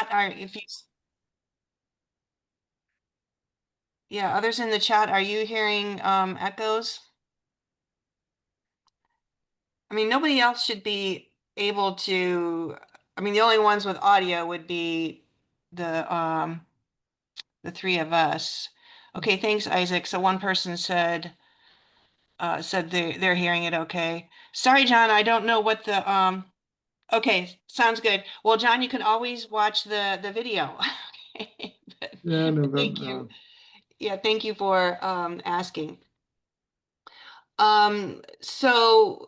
chat are, others in the chat, are you hearing echoes? I mean, nobody else should be able to, I mean, the only ones with audio would be the three of us. Okay, thanks, Isaac. So one person said they're hearing it okay. Sorry, John, I don't know what the okay, sounds good. Well, John, you can always watch the video. Yeah, no, Thank you. Yeah, thank you for asking. So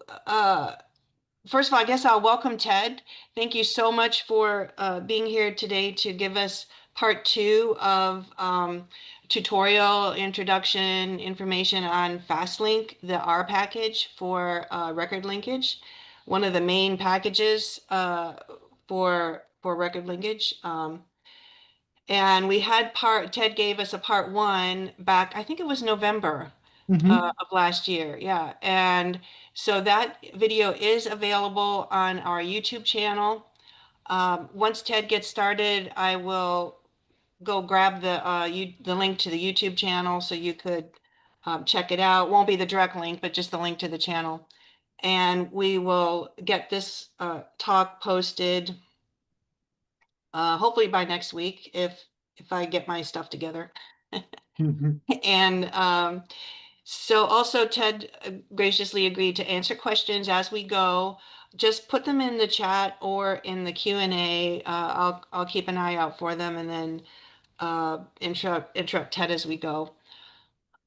first of all, I guess I'll welcome Ted. Thank you so much for being here today to give us part 2 of tutorial introduction information on fastLink, the R package for record linkage, one of the main packages for record linkage. And we had Ted gave us a part 1 back, I think it was November of last year. Yeah. And so that video is available on our YouTube channel. Once Ted gets started, I will go grab the link to the YouTube channel so you could check it out. It won't be the direct link, but just the link to the channel. And we will get this talk posted hopefully by next week if I get my stuff together. And so also Ted graciously agreed to answer questions as we go. Just put them in the chat or in the Q&A. I'll keep an eye out for them and then interrupt Ted as we go.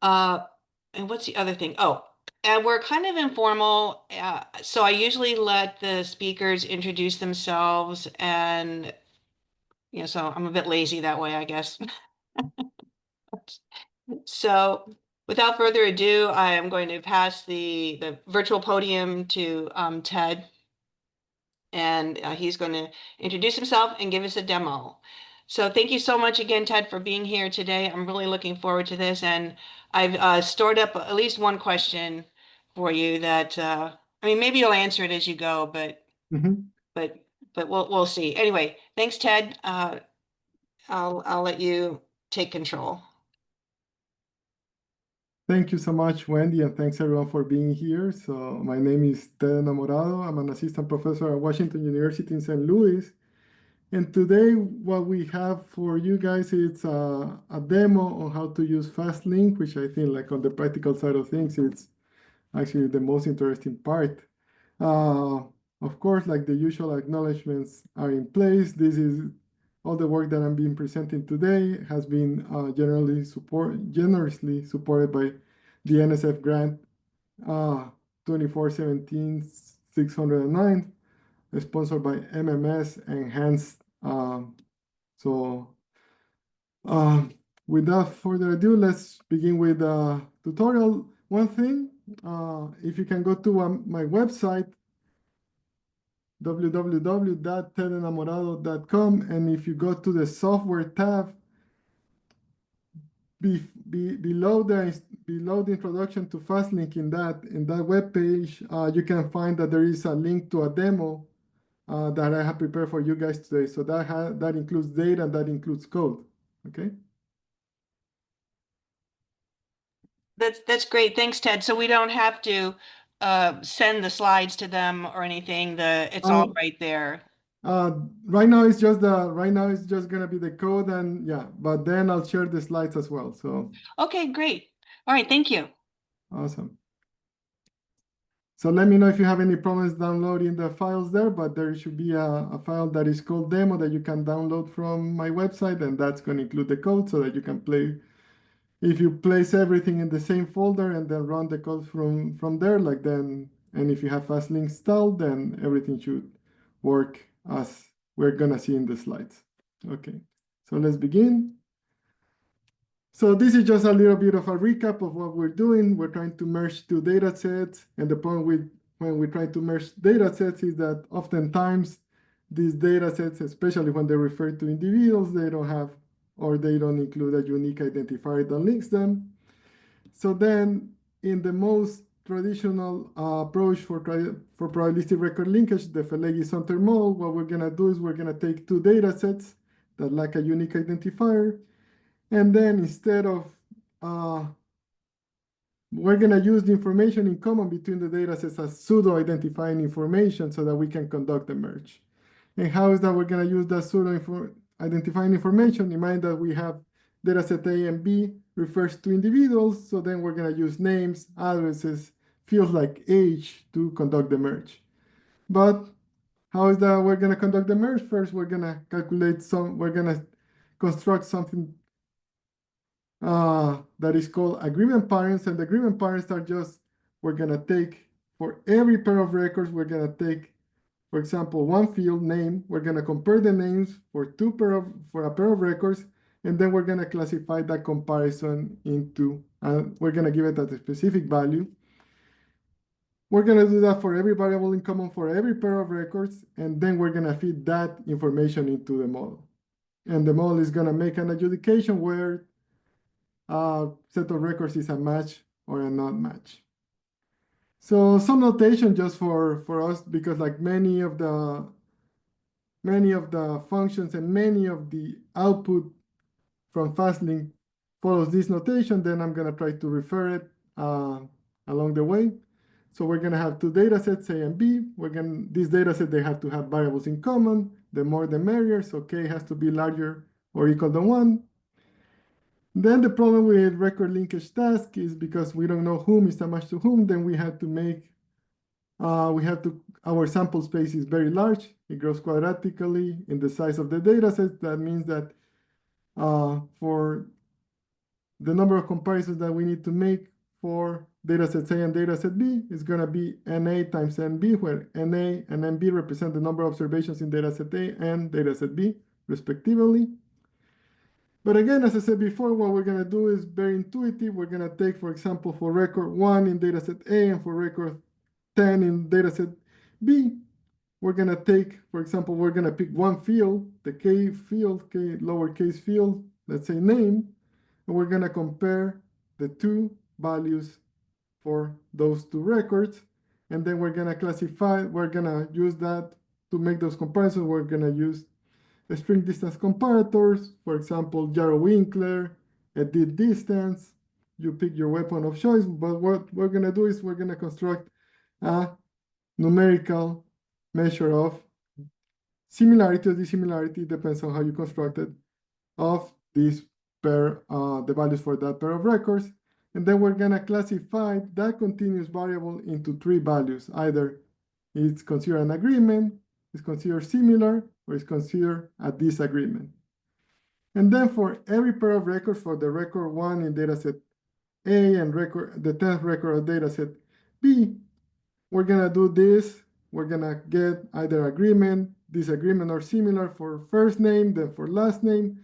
And what's the other thing? Oh, and we're kind of informal. So I usually let the speakers introduce themselves and so I'm a bit lazy that way, I guess. So without further ado, I am going to pass the virtual podium to Ted. And he's going to introduce himself and give us a demo. So thank you so much again, Ted, for being here today. I'm really looking forward to this. And I've stored up at least one question for you that, I mean, maybe you'll answer it as you go, but we'll see. Anyway, thanks, Ted. I'll let you take control. Thank you so much, Wendy, and thanks everyone for being here. So my name is Ted Enamorado. I'm an assistant professor at Washington University in St. Louis. And today what we have for you guys is a demo on how to use fastLink, which I think like on the practical side of things, it's actually the most interesting part. Of course, like the usual acknowledgements are in place. This is all the work that I'm being presenting today has been generously supported by the NSF grant 2417-609, sponsored by MMS Enhanced. Without further ado, let's begin with the tutorial. One thing, if you can go to my website, www.tedenamorado.com, and if you go to the software tab, below the introduction to FastLink in that web page, you can find that there is a link to a demo that I have prepared for you guys today. So that includes data, that includes code. Okay. That's great. Thanks, Ted. So we don't have to send the slides to them or anything. It's all right there. Right now it's just gonna be the code, and yeah, but then I'll share the slides as well. So okay, great. All right, thank you. Awesome. So let me know if you have any problems downloading the files there, but there should be a file that is called demo that you can download from my website, and that's going to include the code so that you can play. If you place everything in the same folder and then run the code from there, and if you have fastLink installed, then everything should work as we're gonna see in the slides. Okay, so let's begin. So this is just a little bit of a recap of what we're doing. We're trying to merge two data sets, and the point when we try to merge data sets is that oftentimes these data sets, especially when they refer to individuals, they don't have or they don't include a unique identifier that links them. So then in the most traditional approach for probabilistic record linkage, the Felegy-Sonter model, what we're gonna do is we're gonna take two data sets that lack a unique identifier. And then instead of, we're going to use the information in common between the data sets as pseudo-identifying information so that we can conduct a merge. And how is that we're going to use that pseudo-identifying information? In mind that we have data set A and B refers to individuals, so then we're going to use names, addresses, fields like age to conduct the merge. But how is that we're going to conduct the merge? First, we're going to we're going to construct something that is called agreement parents. And the agreement parents are just, we're going to take, for every pair of records, we're going to take, for example, one field name. We're going to compare the names for a pair of records, and then we're going to classify that comparison into, we're going to give it a specific value. We're going to do that for every variable in common for every pair of records, and then we're going to feed that information into the model. And the model is going to make an adjudication where set of records is a match or a not match. So some notation just for us, because like many of the functions and many of the output from fastLink follows this notation, then I'm going to try to refer it along the way. So we're going to have two data sets, A and B. These data sets, they have to have variables in common. The more the merrier, so K has to be larger or equal to 1. Then the problem with record linkage task is because we don't know whom is a match to whom, then we have to make, our sample space is very large. It grows quadratically in the size of the data set. That means that for the number of comparisons that we need to make for data set A and data set B is going to be NA times NB, where NA and NB represent the number of observations in data set A and data set B, respectively. But again, as I said before, what we're going to do is very intuitive. We're going to take, for example, for record 1 in data set A and for record 10 in data set B, we're going to take, for example, we're going to pick one field, the K field, K lowercase field, let's say name, and we're going to compare the two values for those two records. And then we're going to classify, we're going to use that to make those comparisons. We're going to use string distance comparators, for example, Yarrow-Winkler, edit distance. You pick your weapon of choice, but what we're going to do is we're going to construct a numerical measure of similarity or dissimilarity, depends on how you construct it, of this pair, the values for that pair of records. And then we're going to classify that continuous variable into three values. Either it's considered an agreement, it's considered similar, or it's considered a disagreement. And then for every pair of records, for the record 1 in dataset A and the 10th record of dataset B, we're going to do this. We're going to get either agreement, disagreement, or similar for first name, then for last name,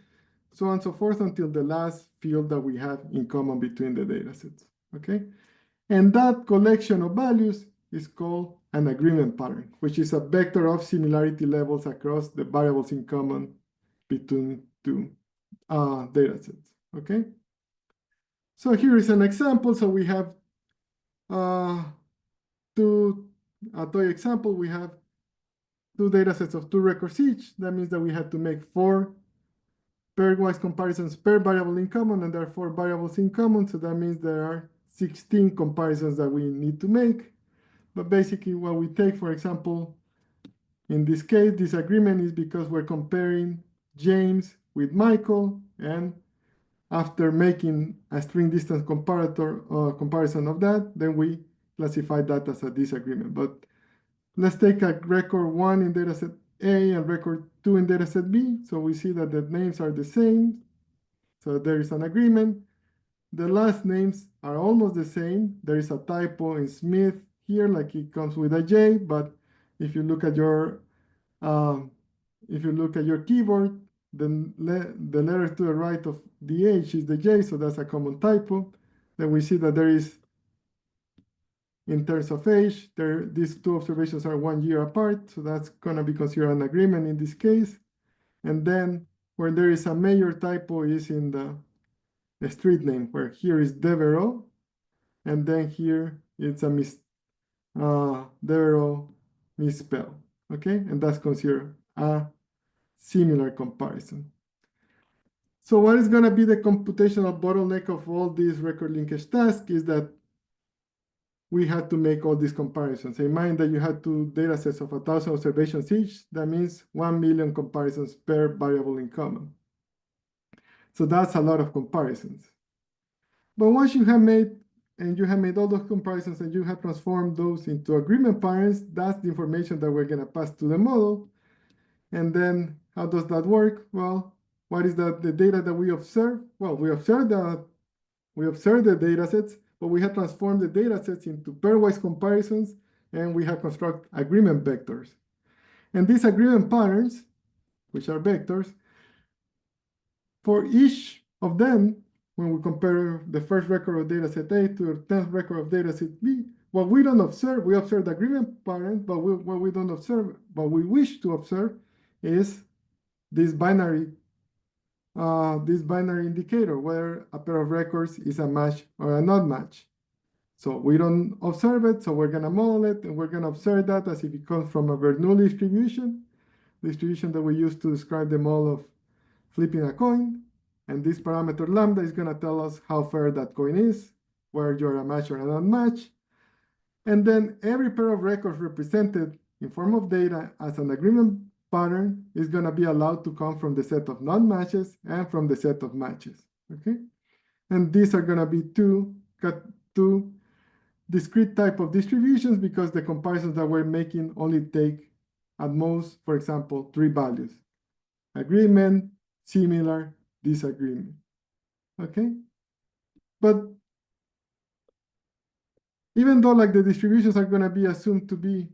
so on and so forth until the last field that we have in common between the datasets. Okay? And that collection of values is called an agreement pattern, which is a vector of similarity levels across the variables in common between two datasets. Okay? So here is an example. So we have a toy example, we have two datasets of 2 records each. That means that we have to make 4 pairwise comparisons per variable in common, and there are 4 variables in common. So that means there are 16 comparisons that we need to make. But basically what we take, for example, in this case, this agreement is because we're comparing James with Michael, and after making a string distance comparison of that, then we classify that as a disagreement. But let's take a record 1 in dataset A and record 2 in dataset B. So we see that the names are the same. So there is an agreement. The last names are almost the same. There is a typo in Smith here, like it comes with a J, but if you look at your keyboard, then the letter to the right of the H is the J, so that's a common typo. Then we see that there is, in terms of age, these two observations are 1 year apart, so that's gonna be considered an agreement in this case. And then where there is a major typo is in the street name, where here is Devereaux, and then here it's a Devereaux misspell, okay? And that's considered a similar comparison. So what is going to be the computational bottleneck of all these record linkage tasks is that we had to make all these comparisons. In mind that you had two data sets of 1,000 observations each. That means 1 million comparisons per variable in common. So that's a lot of comparisons. But once you have made, and you have made all those comparisons and you have transformed those into agreement patterns, that's the information that we're going to pass to the model. And then how does that work? Well, what is the data that we observe? Well, we observe the data sets, but we have transformed the data sets into pairwise comparisons, and we have construct agreement vectors. And these agreement patterns, which are vectors, for each of them, when we compare the first record of data set A to the 10th record of data set B, what we don't observe, we observe the agreement pattern, but what we don't observe, what we wish to observe is this binary indicator where a pair of records is a match or a not match. So we don't observe it, so we're gonna model it, and we're gonna observe that as if it comes from a Bernoulli distribution that we use to describe the model of flipping a coin. And this parameter lambda is gonna tell us how fair that coin is, where you're a match or a not match. And then every pair of records represented in form of data as an agreement pattern is gonna be allowed to come from the set of non-matches and from the set of matches, okay? And these are gonna be two discrete type of distributions because the comparisons that we're making only take at most, for example, 3 values: agreement, similar, disagreement, okay? But even though like the distributions are gonna be assumed to be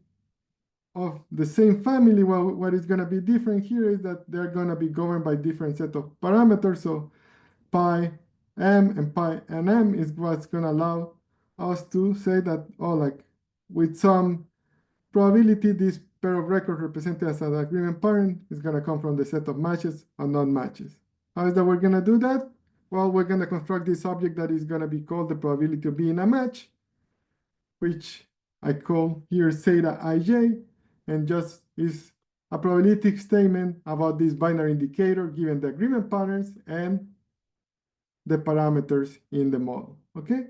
of the same family, well, what is gonna be different here is that they're gonna be governed by different set of parameters. So pi m and pi and m is what's gonna allow us to say that, oh, like with some probability, this pair of records represented as an agreement pattern is gonna come from the set of matches and non-matches. How is that we're gonna do that? Well, we're gonna construct this object that is gonna be called the probability of being a match, which I call here zeta ij, and just is a probabilistic statement about this binary indicator given the agreement patterns and the parameters in the model, okay?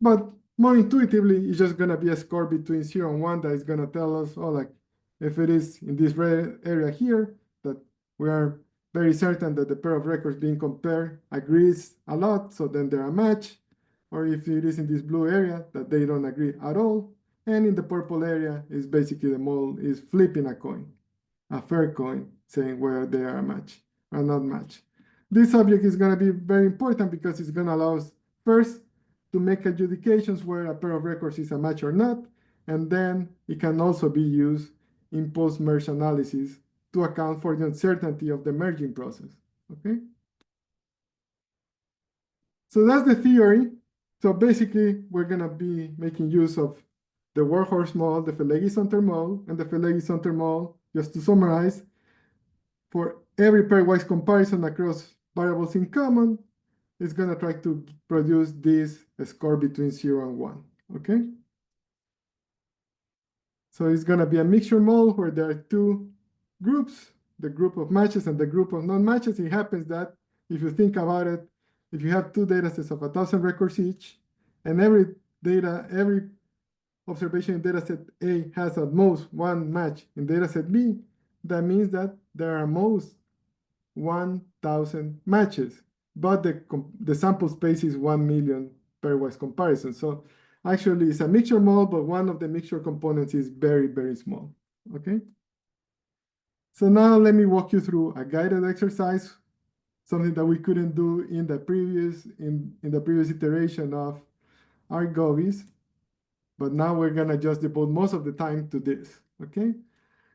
But more intuitively, it's just gonna be a score between 0 and 1 that is gonna tell us, oh, like, if it is in this red area here, that we are very certain that the pair of records being compared agrees a lot, so then they're a match. Or if it is in this blue area, that they don't agree at all. And in the purple area is basically the model is flipping a coin, a fair coin, saying whether they are a match or not match. This object is going to be very important because it's going to allow us first to make adjudications where a pair of records is a match or not, and then it can also be used in post-merge analysis to account for the uncertainty of the merging process, okay? So that's the theory. So basically, we're going to be making use of the workhorse model, the Feleghi-Sonter model, and the Feleghi-Sonter model, just to summarize, for every pairwise comparison across variables in common, it's going to try to produce this score between 0 and 1, okay? So it's going to be a mixture model where there are two groups, the group of matches and the group of non-matches. It happens that if you think about it, if you have two data sets of 1,000 records each, and every observation in dataset A has at most one match in dataset B, that means that there are most 1,000 matches, but the sample space is 1 million pairwise comparisons. So actually it's a mixture model, but one of the mixture components is very, very small, okay? So now let me walk you through a guided exercise, something that we couldn't do in the previous iteration of our Govys, but now we're gonna just devote most of the time to this, okay?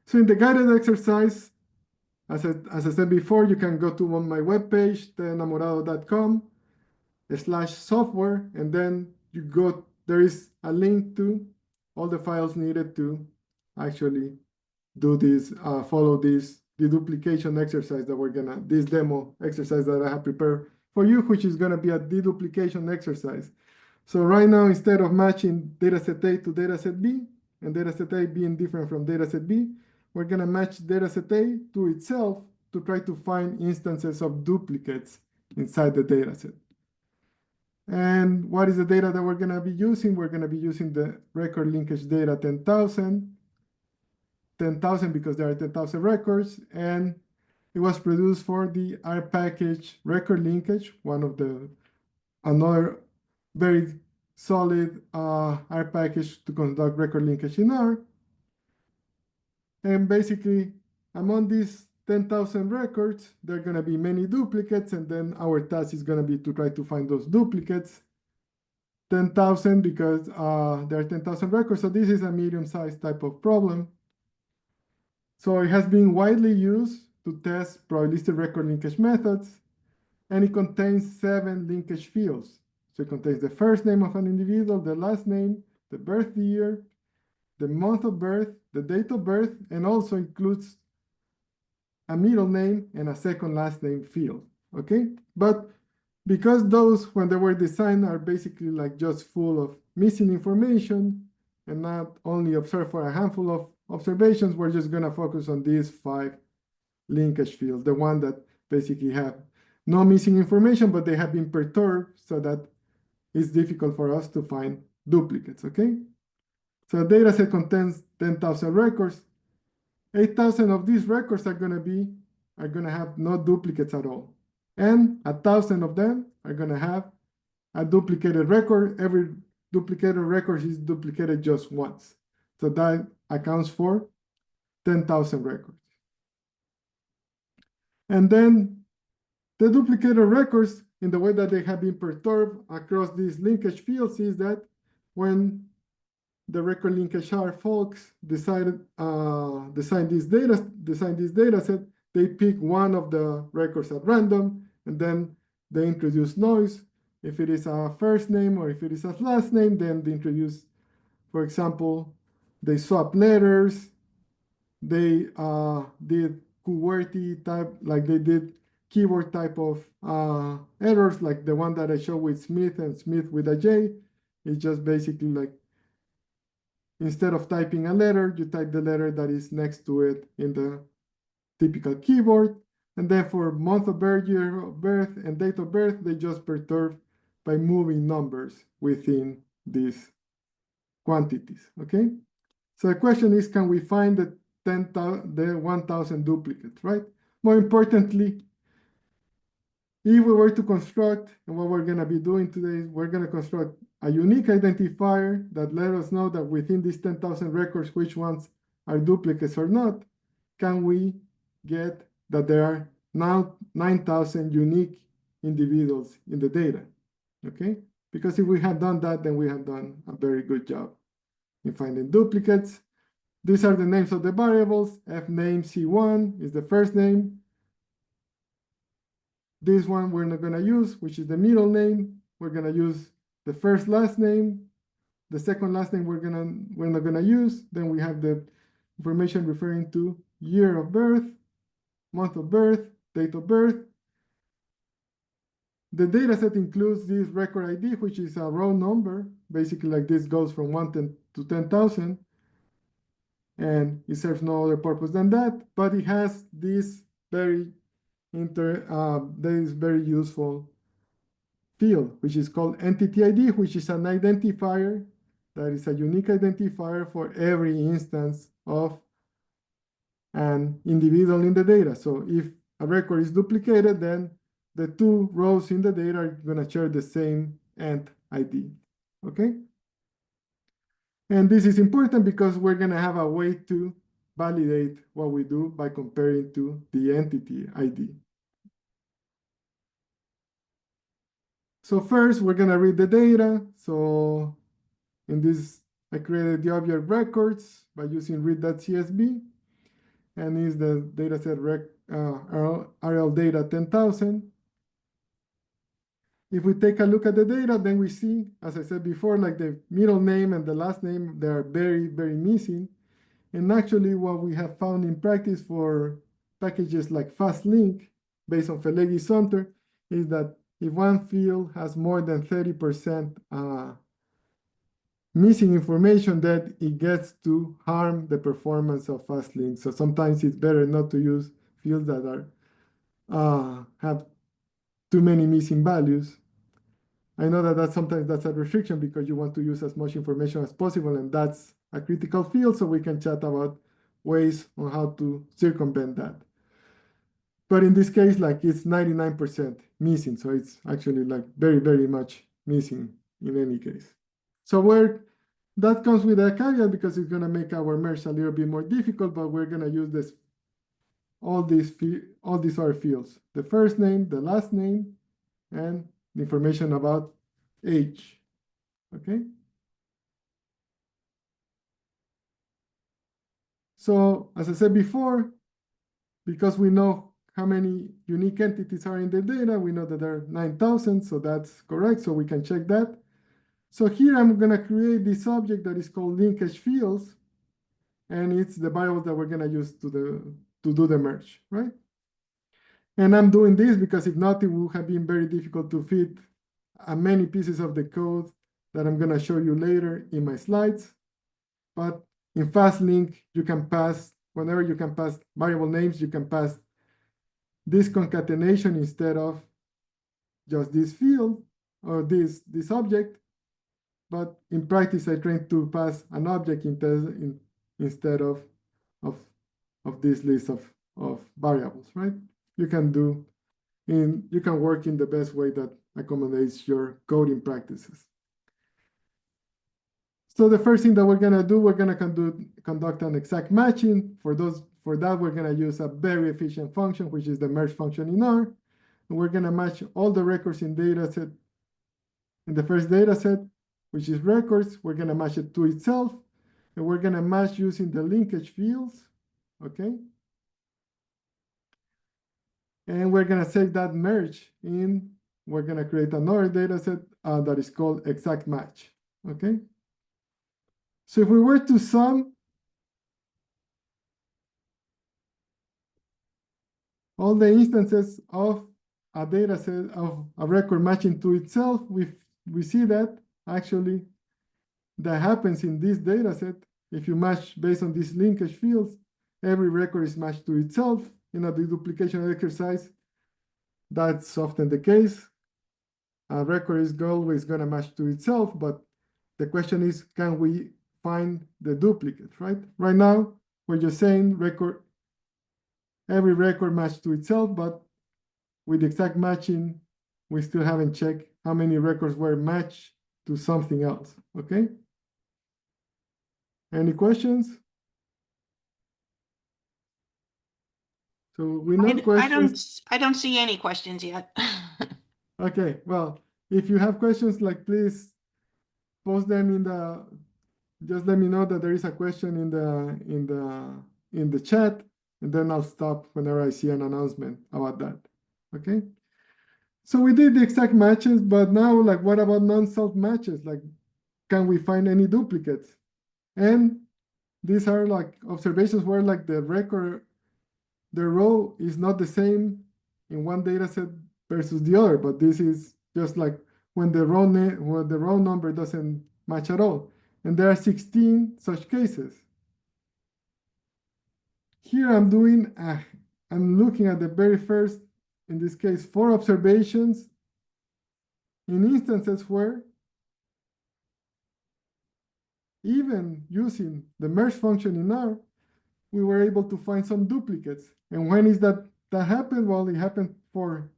So in the guided exercise, as I said before, you can go to my webpage, enamorado.com/software, and then there is a link to all the files needed to actually do this, follow this deduplication exercise that this demo exercise that I have prepared for you, which is gonna be a deduplication exercise. So right now, instead of matching dataset A to dataset B, and dataset A being different from dataset B, we're gonna match dataset A to itself to try to find instances of duplicates inside the data set. And what is the data that we're going to be using? We're going to be using the record linkage data 10,000. 10,000 because there are 10,000 records, and it was produced for the R package record linkage, one of the another very solid R package to conduct record linkage in R. And basically, among these 10,000 records, there are going to be many duplicates, and then our task is going to be to try to find those duplicates. 10,000 because there are 10,000 records, so this is a medium-sized type of problem. So it has been widely used to test probabilistic record linkage methods, and it contains 7 linkage fields. So it contains the first name of an individual, the last name, the birth year, the month of birth, the date of birth, and also includes a middle name and a second last name field, okay? But because those, when they were designed, are basically like just full of missing information and not only observed for a handful of observations, we're just gonna focus on these 5 linkage fields, the one that basically have no missing information, but they have been perturbed so that it's difficult for us to find duplicates, okay? So the data set contains 10,000 records. 8,000 of these records are gonna have no duplicates at all. And 1,000 of them are gonna have a duplicated record. Every duplicated record is duplicated just once. So that accounts for 10,000 records. And then the duplicated records, in the way that they have been perturbed across these linkage fields, is that when the record linkage R folks design this data set, they pick one of the records at random, and then they introduce noise. If it is a first name or if it is a last name, then they introduce, for example, they swap letters, they did QWERTY type, like they did keyboard type of errors, like the one that I showed with Smith and Smith with a J. It's just basically like, instead of typing a letter, you type the letter that is next to it in the typical keyboard. And then for month of birth, year of birth, and date of birth, they just perturb by moving numbers within these quantities, okay? So the question is, can we find the 1,000 duplicates, right? More importantly, if we were to construct, and what we're gonna be doing today, we're gonna construct a unique identifier that let us know that within these 10,000 records, which ones are duplicates or not. Can we get that there are now 9,000 unique individuals in the data, okay? Because if we had done that, then we have done a very good job in finding duplicates. These are the names of the variables. F name C1 is the first name. This one we're not gonna use, which is the middle name. We're gonna use the first last name. The second last name we're not gonna use. Then we have the information referring to year of birth, month of birth, date of birth. The data set includes this record ID, which is a raw number. Basically, like this goes from 1 to 10,000. And it serves no other purpose than that, but it has this very useful field, which is called entity ID, which is an identifier that is a unique identifier for every instance of an individual in the data. So if a record is duplicated, then the 2 rows in the data are going to share the same ent ID, okay? And this is important because we're going to have a way to validate what we do by comparing to the entity ID. So first, we're going to read the data. So in this, I created the object records by using read.csv. And is the dataset RL data 10,000. If we take a look at the data, then we see, as I said before, like the middle name and the last name, they are very, very missing. And actually, what we have found in practice for packages like fastLink, based on Felegi-Sonter, is that if one field has more than 30% missing information, that it gets to harm the performance of fastLink. So sometimes it's better not to use fields that are have too many missing values. I know that sometimes that's a restriction because you want to use as much information as possible, and that's a critical field, so we can chat about ways on how to circumvent that. But in this case, like it's 99% missing, so it's actually like very, very much missing in any case. So that comes with a caveat because it's gonna make our merge a little bit more difficult, but we're gonna use this all these other fields: the first name, the last name, and the information about age. Okay. So as I said before, because we know how many unique entities are in the data, we know that there are 9,000, so that's correct, so we can check that. So here I'm gonna create this object that is called linkage fields, and it's the variable that we're gonna use to do the merge, right? And I'm doing this because if not, it would have been very difficult to fit many pieces of the code that I'm gonna show you later in my slides. But in fastLink, you can pass, whenever you can pass variable names, you can pass this concatenation instead of just this field or this object. But in practice, I try to pass an object instead of this list of variables, right? You can work in the best way that accommodates your coding practices. So the first thing that we're gonna do, we're gonna conduct an exact matching. For that, we're gonna use a very efficient function, which is the merge function in R. And we're gonna match all the records in the first data set, which is records. We're gonna match it to itself, and we're gonna match using the linkage fields, okay? And we're gonna save that merge we're gonna create another data set that is called exact match, okay? So if we were to sum all the instances of a data set of a record matching to itself, we see that actually that happens in this data set. If you match based on these linkage fields, every record is matched to itself. In a deduplication exercise, that's often the case. A record is always going to match to itself, but the question is, can we find the duplicate, right? Right now, we're just saying every record matched to itself, but with exact matching, we still haven't checked how many records were matched to something else, okay? Any questions? So we know questions. I don't see any questions yet. Okay, well, if you have questions, like please post them just let me know that there is a question in the chat, and then I'll stop whenever I see an announcement about that. Okay. So we did the exact matches, but now, like, what about non-self matches? Like, can we find any duplicates? And these are like observations where like the row is not the same in one data set versus the other, but this is just like when the row number doesn't match at all. And there are 16 such cases. Here I'm looking at the very first, in this case, 4 observations in instances where even using the merge function in R, we were able to find some duplicates. And when is that happened? Well, it happened for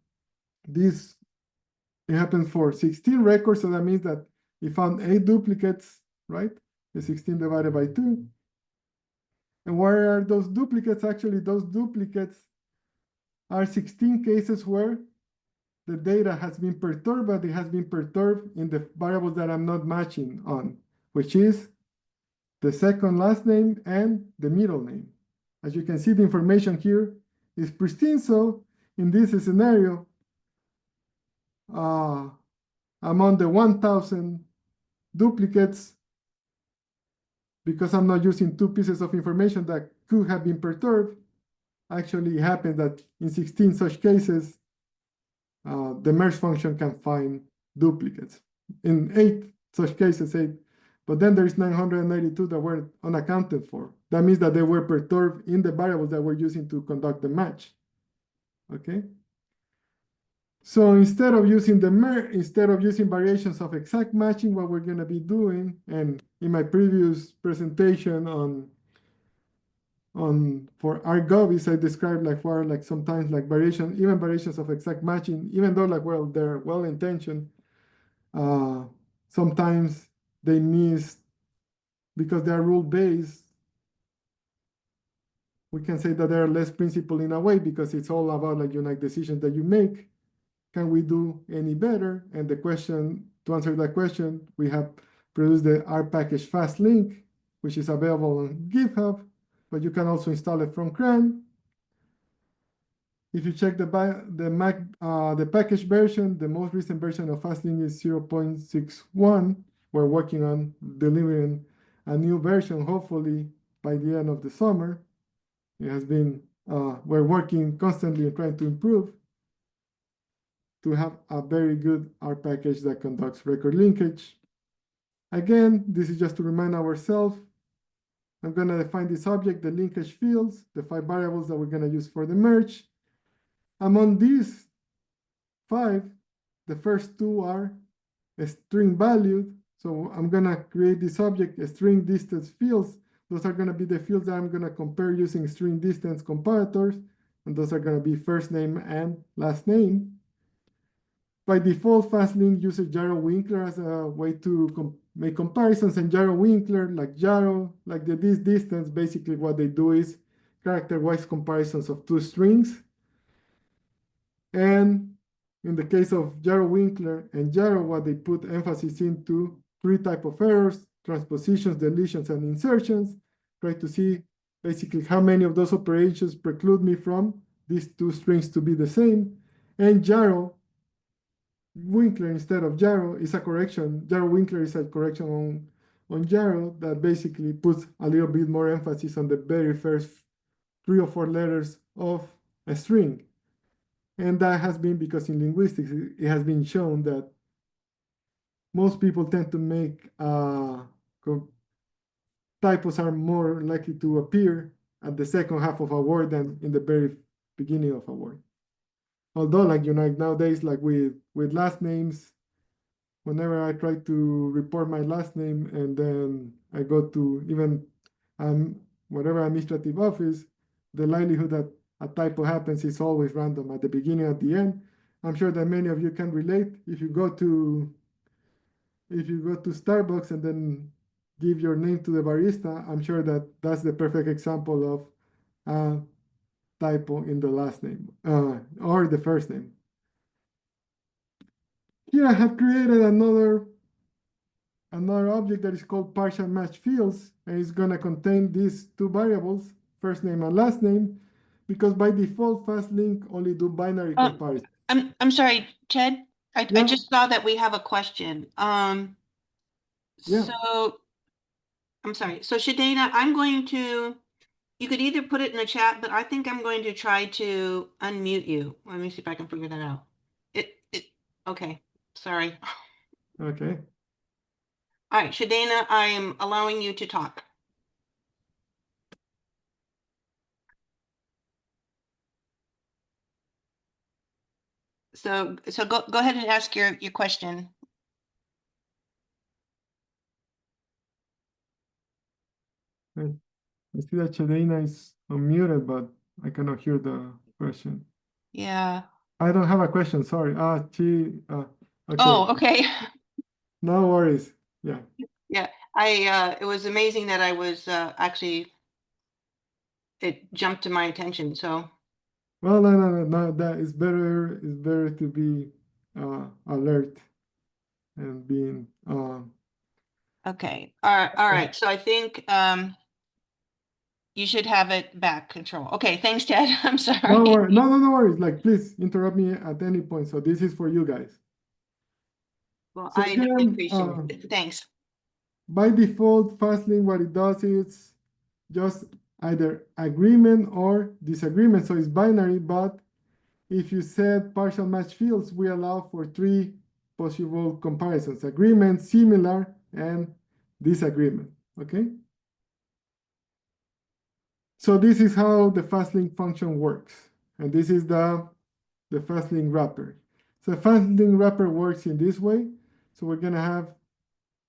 16 records, so that means that we found 8 duplicates, right? The 16 divided by 2. And where are those duplicates? Actually, those duplicates are 16 cases where the data has been perturbed, but it has been perturbed in the variables that I'm not matching on, which is the second last name and the middle name. As you can see, the information here is pristine. So in this scenario, among the 1,000 duplicates, because I'm not using 2 pieces of information that could have been perturbed, actually it happens that in 16 such cases, the merge function can find duplicates. In 8 such cases, 8. But then there's 992 that were unaccounted for. That means that they were perturbed in the variables that we're using to conduct the match. Okay? So instead of using instead of using variations of exact matching, what we're going to be doing, and in my previous presentation on for our Govys, I described like for like sometimes like even variations of exact matching, even though like well they're well intentioned, uh, sometimes they miss because they are rule based. We can say that they're less principled in a way because it's all about like decisions that you make. Can we do any better? And the question, to answer that question, we have produced the R package fastLink, which is available on GitHub, but you can also install it from CRAN. If you check the package version, the most recent version of fastlink is 0.61. We're working on delivering a new version, hopefully by the end of the summer. It has been, we're working constantly and trying to improve to have a very good R package that conducts record linkage. Again, this is just to remind ourselves. I'm going to define this object, the linkage fields, the 5 variables that we're going to use for the merge. Among these 5, the first 2 are string valued. So I'm going to create this object, string distance fields. Those are going to be the fields that I'm going to compare using string distance comparators. And those are going to be first name and last name. By default, fastlink uses Jaro Winkler as a way to make comparisons. And Jaro Winkler, like Jaro, like this distance, basically what they do is character-wise comparisons of 2 strings. And in the case of Jaro Winkler and Jaro, what they put emphasis into 3 types of errors: transpositions, deletions, and insertions. Try to see basically how many of those operations preclude me from these 2 strings to be the same. And Jaro Winkler instead of Jaro is a correction. Jaro Winkler is a correction on Jaro that basically puts a little bit more emphasis on the very first 3 or 4 letters of a string. And that has been because in linguistics, it has been shown that most people tend to make typos are more likely to appear at the second half of a word than in the very beginning of a word. Although, like, nowadays, like with last names, whenever I try to report my last name and then I go to even whatever administrative office, the likelihood that a typo happens is always random at the beginning, at the end. I'm sure that many of you can relate. If you go to Starbucks and then give your name to the barista, I'm sure that that's the perfect example of a typo in the last name or the first name. Here I have created another object that is called partial match fields, and it's going to contain these 2 variables, first name and last name, because by default, fastlink only do binary comparison. I'm sorry, Ted. I Yeah. just saw that we have a question. Yeah. So I'm sorry. So Shadena, you could either put it in the chat, but I think I'm going to try to unmute you. Let me see if I can figure that out. Okay. Sorry. Okay. All right, Shadena, I am allowing you to talk. So go ahead and ask your question. I see that Shadena is unmuted, but I cannot hear the question. Yeah. I don't have a question, sorry. Okay. Oh, okay. No worries. Yeah. Yeah. It was amazing that I was actually, it jumped to my attention. So. Well, no, that is better. It's better to be alert and being Okay. All right. So I think you should have it back control. Okay. Thanks, Ted. I'm sorry. No worries. No worries. Like, please interrupt me at any point. So this is for you guys. Well, So I again, appreciate it. Thanks. by default, fastlink, what it does is just either agreement or disagreement. So it's binary, but if you set partial match fields, we allow for 3 possible comparisons: agreement, similar, and disagreement. Okay. So this is how the fastlink function works. And this is the fastlink wrapper. So fastLink wrapper works in this way. So we're gonna have,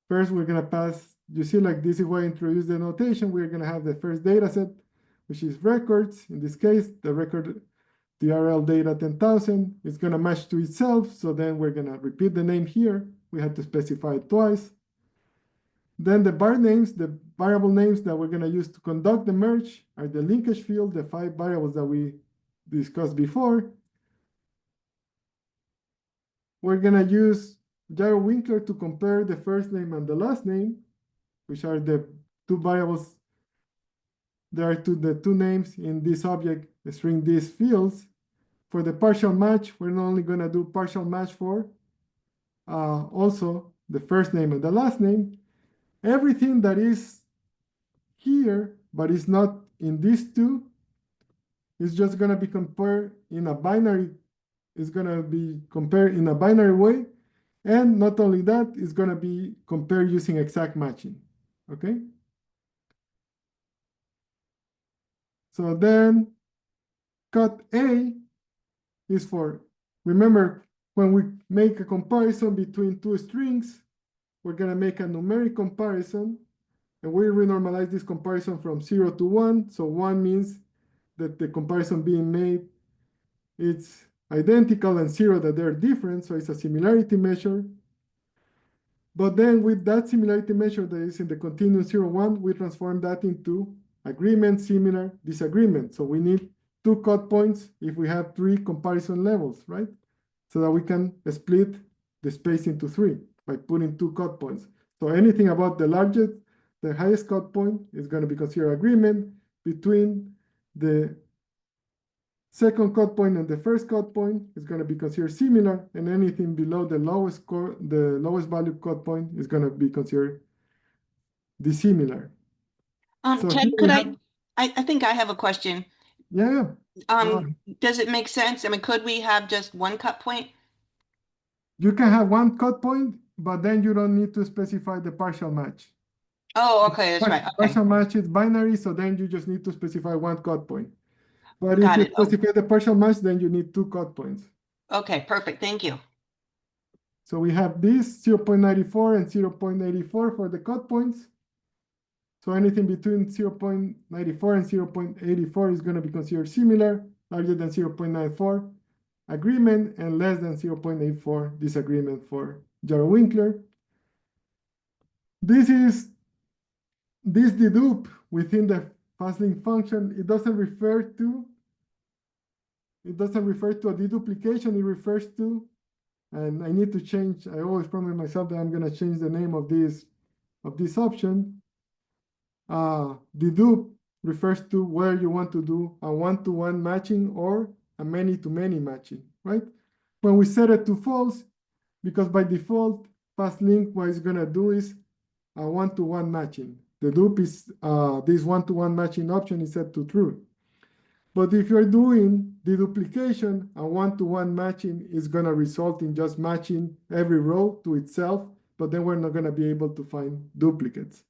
first we're gonna pass, you see like this is why I introduce the notation. We're gonna have the first data set, which is records. In this case, the record, the RL data 10,000 is gonna match to itself. So then we're gonna repeat the name here. We had to specify it twice. Then the var names, the variable names that we're gonna use to conduct the merge are the linkage field, the 5 variables that we discussed before. We're gonna use Gyro Winkler to compare the first name and the last name, which are the two variables. There are the two names in this object, the string these fields. For the partial match, we're not only gonna do partial match for also the first name and the last name. Everything that is here, but is not in these two, is just gonna be compared in a binary, is gonna be compared in a binary way. And not only that, it's gonna be compared using exact matching, okay? So then cut A is for, remember, when we make a comparison between two strings, we're gonna make a numeric comparison, and we renormalize this comparison from 0 to 1. So 1 means that the comparison being made, it's identical, and 0 that they're different, so it's a similarity measure. But then with that similarity measure that is in the continuum 0, 1, we transform that into agreement, similar, disagreement. So we need 2 cut points if we have 3 comparison levels, right? So that we can split the space into 3 by putting 2 cut points. So anything about the largest, the highest cut point is going to be considered agreement. Between the second cut point and the first cut point is going to be considered similar, and anything below the lowest value cut point is going to be considered dissimilar. So Ted, here could we have, I think I have a question. yeah. Does it make sense? I mean, could we have just one cut point? You can have one cut point, but then you don't need to specify the partial match. Oh, okay, that's right. Okay, Partial match is binary, so then you just need to specify one cut point. But if got you it. specify the partial match, then you need 2 cut points. Okay, perfect. Thank you. So we have this 0.94 and 0.84 for the cut points. So anything between 0.94 and 0.84 is going to be considered similar, larger than 0.94 agreement, and less than 0.84 disagreement for Jarrow-Winkler. This dedupe within the fastLink function, it doesn't refer to a deduplication, it refers to, and I need to change, I always promise myself that I'm going to change the name of this option. Dedupe refers to where you want to do a one-to-one matching or a many-to-many matching, right? When we set it to false, because by default, fastLink, what it's gonna do is a one-to-one matching. The dupe is, this one-to-one matching option is set to true. But if you're doing deduplication, a one-to-one matching is gonna result in just matching every row to itself, but then we're not gonna be able to find duplicates.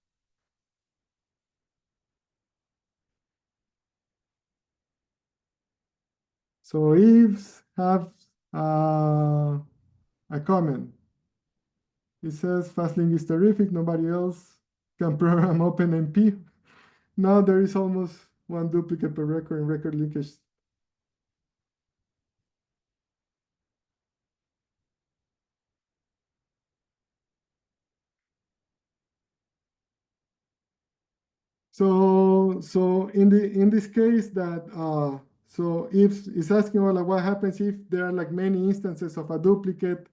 So Eves have a comment. It says FastLink is terrific. Nobody else can program OpenMP. Now there is almost one duplicate per record in record linkage. So in this case that so if it's asking, well, like, what happens if there are like many instances of a duplicate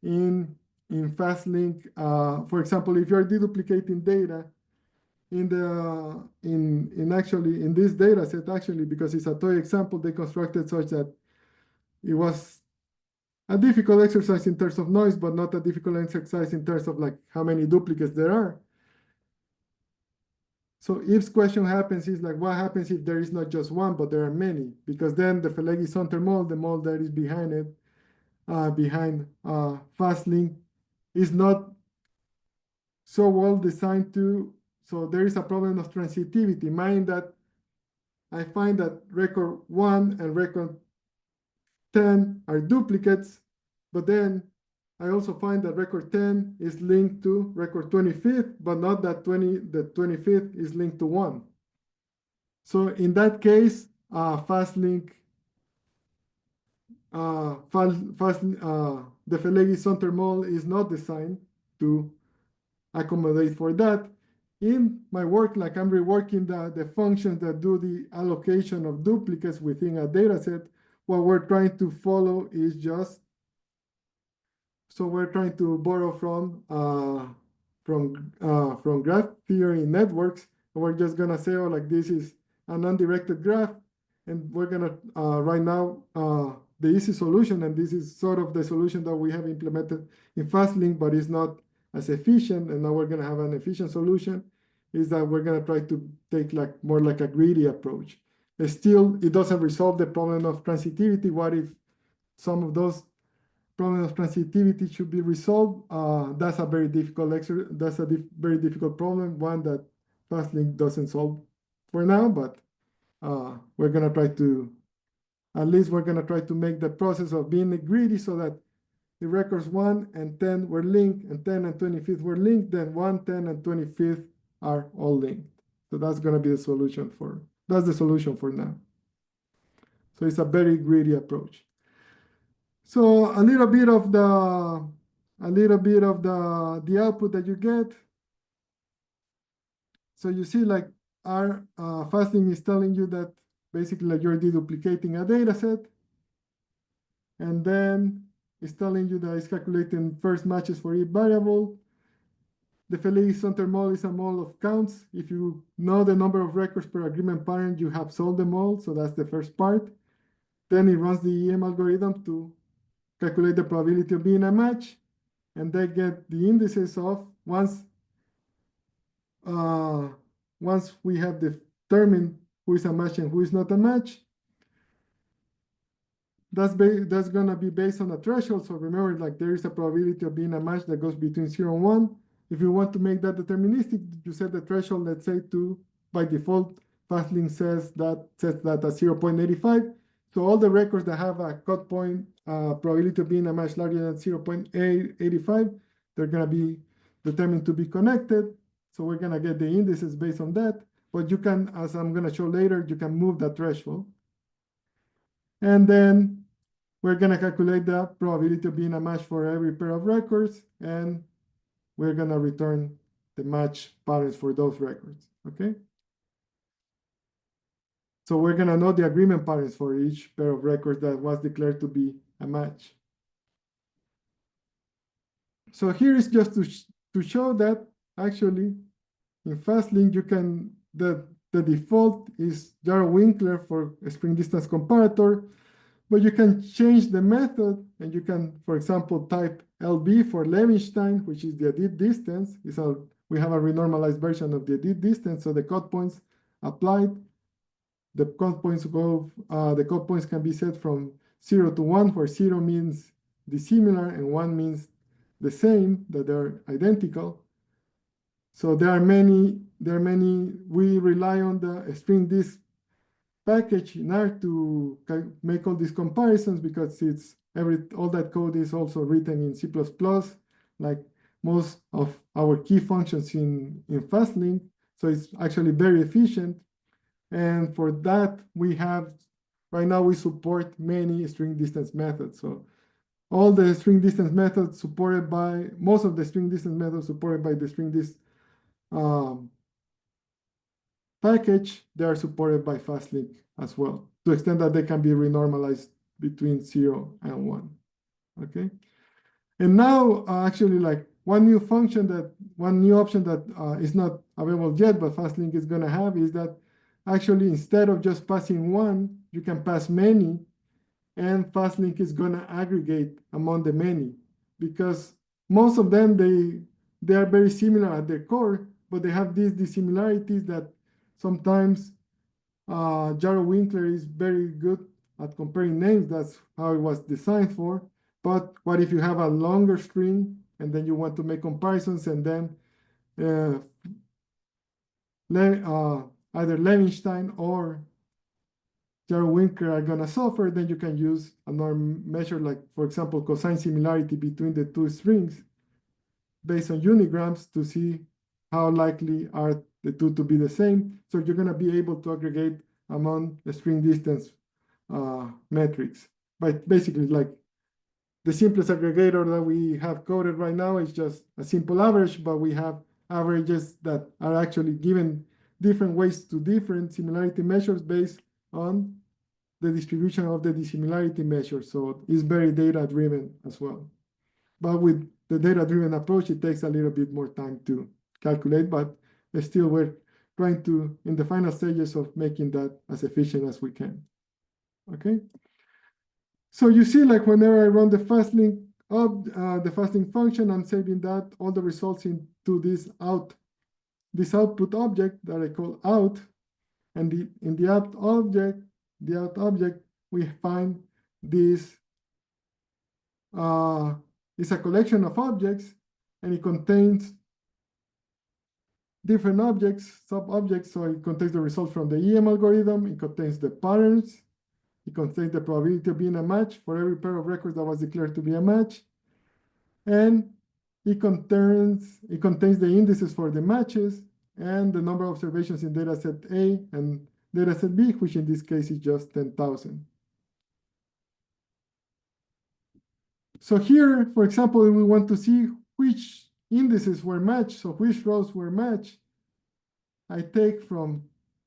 in FastLink? For example, if you're deduplicating data in this data set, actually, because it's a toy example, they constructed such that it was a difficult exercise in terms of noise, but not a difficult exercise in terms of like how many duplicates there are. So If's question happens is like, what happens if there is not just one, but there are many? Because then the Felegi Sonter model, the model that is behind it, behind FastLink, is not so well designed to, so there is a problem of transitivity, meaning that I find that record 1 and record 10 are duplicates, But then I also find that record 10 is linked to record 25th, but not that the 25th is linked to 1. So in that case, fast-link, the Feleghi-Sonter model is not designed to accommodate for that. In my work, like I'm reworking the functions that do the allocation of duplicates within a data set, what we're trying to follow is just, so we're trying to borrow from graph theory networks, and we're just gonna say, oh, like this is an undirected graph, and we're gonna right now the easy solution, and this is sort of the solution that we have implemented in FastLink, but it's not as efficient, and now we're gonna have an efficient solution, is that we're gonna try to take like more like a greedy approach. Still, it doesn't resolve the problem of transitivity. What if some of those problem of transitivity should be resolved? That's a very difficult very difficult problem, one that FastLink doesn't solve for now, but we're gonna try to, at least we're gonna try to make the process of being greedy so that the records 1 and 10 were linked, and 10 and 25th were linked, then 1, 10, and 25th are all linked. So that's gonna be the solution that's the solution for now. So it's a very greedy approach. So a little bit of the output that you get. So you see, like our fasting is telling you that basically like you're deduplicating a data set, and then it's telling you that it's calculating first matches for each variable. The Feleghi-Sonter model is a model of counts. If you know the number of records per agreement parent, you have solved them all. So that's the first part. Then it runs the EM algorithm to calculate the probability of being a match, and they get the indices of once we have determined who is a match and who is not a match. That's gonna be based on a threshold. So remember, like there is a probability of being a match that goes between 0 and 1. If you want to make that deterministic, you set the threshold, let's say, to, by default, FastLink sets that at 0.85. So all the records that have a cut point probability of being a match larger than 0.85, they're gonna be determined to be connected. So we're gonna get the indices based on that. But you can, as I'm gonna show later, you can move that threshold. And then we're gonna calculate the probability of being a match for every pair of records, and we're gonna return the match parents for those records, okay? So we're gonna know the agreement parents for each pair of records that was declared to be a match. So here is just to show that actually in FastLink you can, the default is Jarrow-Winkler for a spring distance comparator, but you can change the method, and you can, for example, type LB for Levenstein, which is the edit distance. We have a renormalized version of the edit distance, so the cut points applied. The cut points can be set from 0 to 1, where 0 means dissimilar and 1 means the same, that they're identical. So there are many. We rely on the spring disk package in R to make all these comparisons, because all that code is also written in C++, like most of our key functions in FastLink. So it's actually very efficient. And for that, right now we support many string distance methods. So all the string distance methods most of the string distance methods supported by the string dist package, they are supported by FastLink as well, to the extent that they can be renormalized between 0 and 1, okay? And now, actually, like one new option that is not available yet, but FastLink is gonna have, is that actually instead of just passing 1, you can pass many, and FastLink is gonna aggregate among the many, because most of them, they are very similar at their core, but they have these dissimilarities that sometimes Jarrow-Winkler is very good at comparing names. That's how it was designed for. But what if you have a longer string and then you want to make comparisons, and then either Levenstein or Winker are gonna suffer, then you can use another measure like, for example, cosine similarity between the two strings based on unigrams to see how likely are the two to be the same. So you're gonna be able to aggregate among the string distance metrics. But basically, like the simplest aggregator that we have coded right now is just a simple average, but we have averages that are actually given different weights to different similarity measures based on the distribution of the dissimilarity measure. So it's very data-driven as well. But with the data-driven approach, it takes a little bit more time to calculate, but still we're trying to, in the final stages of making that as efficient as we can. Okay. So you see, like whenever I run the fastLink the fastLink function, I'm saving that all the results into this output object that I call out. And in the out object, we find this is a collection of objects, and it contains different objects, sub-objects. So it contains the results from the EM algorithm. It contains the patterns. It contains the probability of being a match for every pair of records that was declared to be a match. And it contains the indices for the matches and the number of observations in dataset A and dataset B, which in this case is just 10,000. So here, for example, we want to see which indices were matched, so which rows were matched. I take from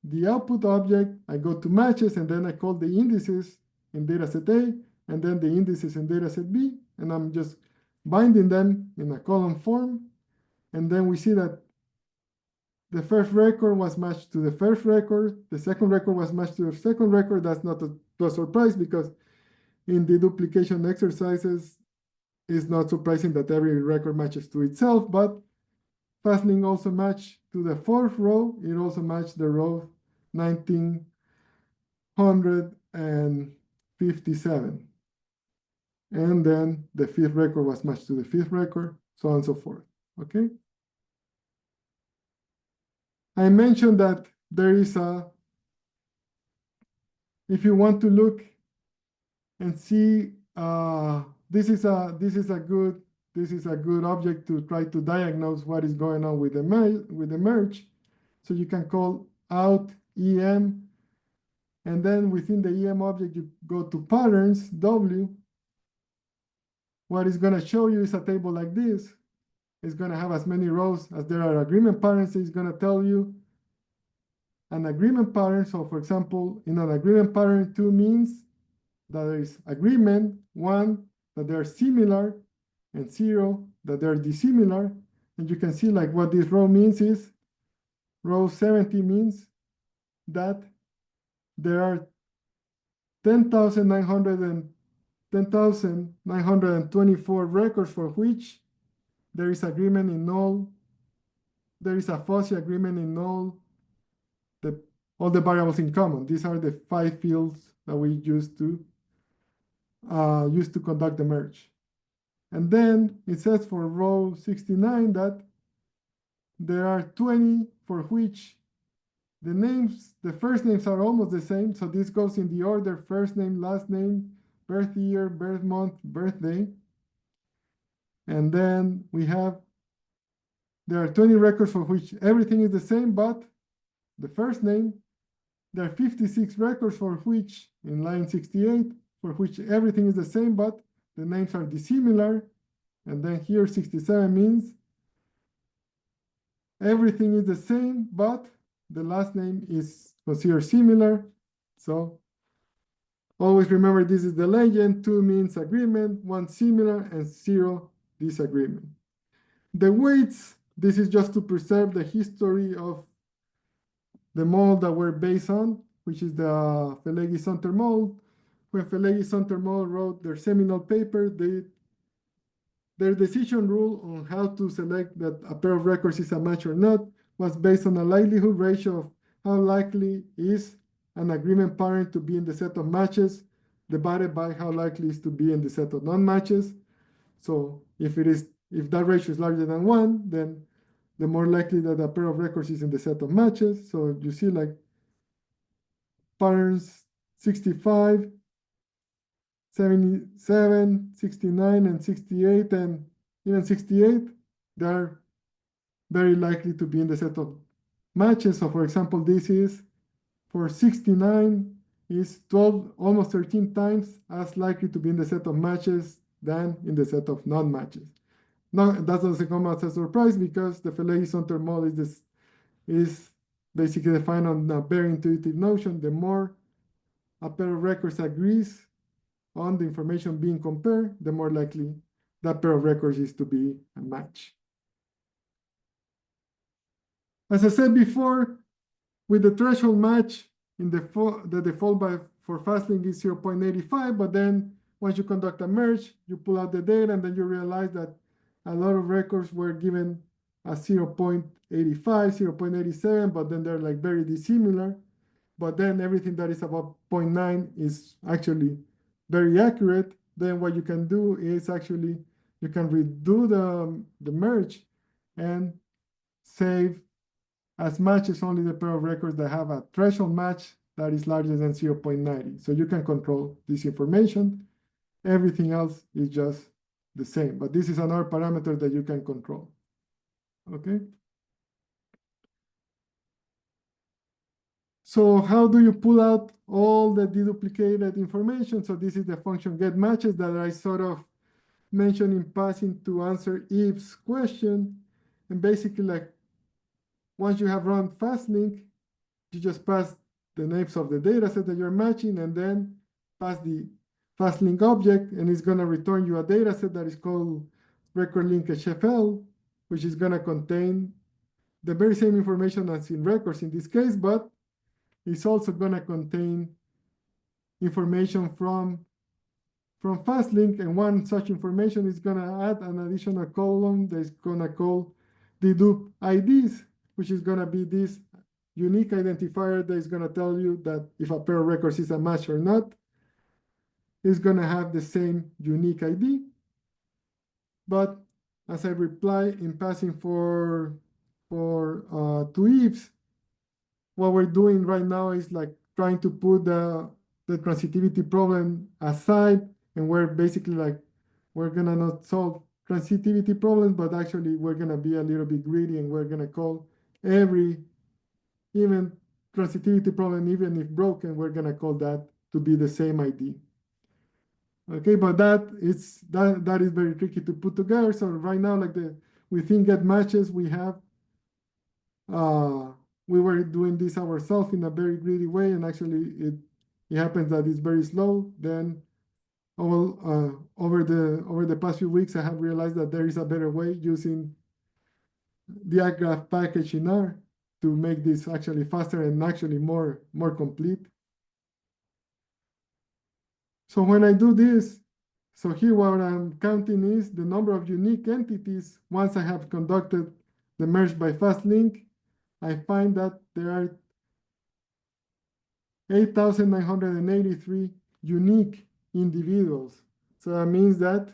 the output object, I go to matches, and then I call the indices in dataset A, and then the indices in dataset B, and I'm just binding them in a column form. And then we see that the first record was matched to the first record, the second record was matched to the second record. That's not a surprise, because in the duplication exercises, it's not surprising that every record matches to itself, but fastLink also matched to the fourth row. It also matched the row 1957. And then the fifth record was matched to the fifth record, so on and so forth, okay? I mentioned that there is if you want to look and see, this is a good object to try to diagnose what is going on with the merge. So you can call out EM, and then within the EM object, you go to patterns, W. What it's going to show you is a table like this. It's going to have as many rows as there are agreement patterns. It's going to tell you an agreement pattern. So for example, in an agreement pattern, 2 means that there is agreement, 1, that they are similar, and 0, that they are dissimilar. And you can see like what this row means is, row 70 means that there are 10,924 records for which there is agreement in all, there is a fuzzy agreement in all the variables in common. These are the 5 fields that we used to conduct the merge. And then it says for row 69 that there are 20 for which the first names are almost the same. So this goes in the order: first name, last name, birth year, birth month, birthday. And then there are 20 records for which everything is the same, but the first name. There are 56 records for which, in line 68, for which everything is the same, but the names are dissimilar. And then here 67 means everything is the same, but the last name is considered similar. So always remember, this is the legend. 2 means agreement, 1 similar, and 0 disagreement. The weights, this is just to preserve the history of the model that we're based on, which is the Feleghi-Sonter model. When Feleghi-Sonter model wrote their seminal paper, their decision rule on how to select that a pair of records is a match or not was based on a likelihood ratio of how likely is an agreement pattern to be in the set of matches divided by how likely is to be in the set of non-matches. So if that ratio is larger than 1, then the more likely that a pair of records is in the set of matches. So you see like patterns 65, 77, 69, and 68, and even 68, they're very likely to be in the set of matches. So for example, this is for 69 is 12, almost 13 times as likely to be in the set of matches than in the set of non-matches. Now, that doesn't come as a surprise because the Falaise-Sonter model is basically defined on a very intuitive notion. The more a pair of records agrees on the information being compared, the more likely that pair of records is to be a match. As I said before, with the threshold match, the default for fastLink is 0.85, but then once you conduct a merge, you pull out the data, and then you realize that a lot of records were given a 0.85, 0.87, but then they're like very dissimilar. But then everything that is above 0.9 is actually very accurate. Then what you can do is actually, you can redo the merge and save as matches only the pair of records that have a threshold match that is larger than 0.90. So you can control this information. Everything else is just the same, but this is another parameter that you can control, okay? So how do you pull out all the deduplicated information? So this is the function get matches that I sort of mentioned in passing to answer Eve's question. And basically, like, once you have run fastLink, you just pass the names of the data set that you're matching and then pass the fastLink object, and it's going to return you a data set that is called record linkage FL, which is going to contain the very same information as in records in this case, but it's also going to contain information from fastLink, and one such information is going to add an additional column that's going to call dedup IDs, which is going to be this unique identifier that is going to tell you that if a pair of records is a match or not. It's going to have the same unique ID. But as I reply in passing to Yves, what we're doing right now is like trying to put the transitivity problem aside, and we're basically like, we're going to not solve transitivity problems, but actually we're going to be a little bit greedy, and we're going to call every even transitivity problem, even if broken, we're going to call that to be the same ID. Okay, but that is very tricky to put together. So right now, like within get matches, we have we were doing this ourselves in a very greedy way, and actually it happens that it's very slow. Then over the past few weeks, I have realized that there is a better way using the iGraph package in R to make this actually faster and actually more complete. So when I do this, so here what I'm counting is the number of unique entities. Once I have conducted the merge by fastLink, I find that there are 8,983 unique individuals. So that means that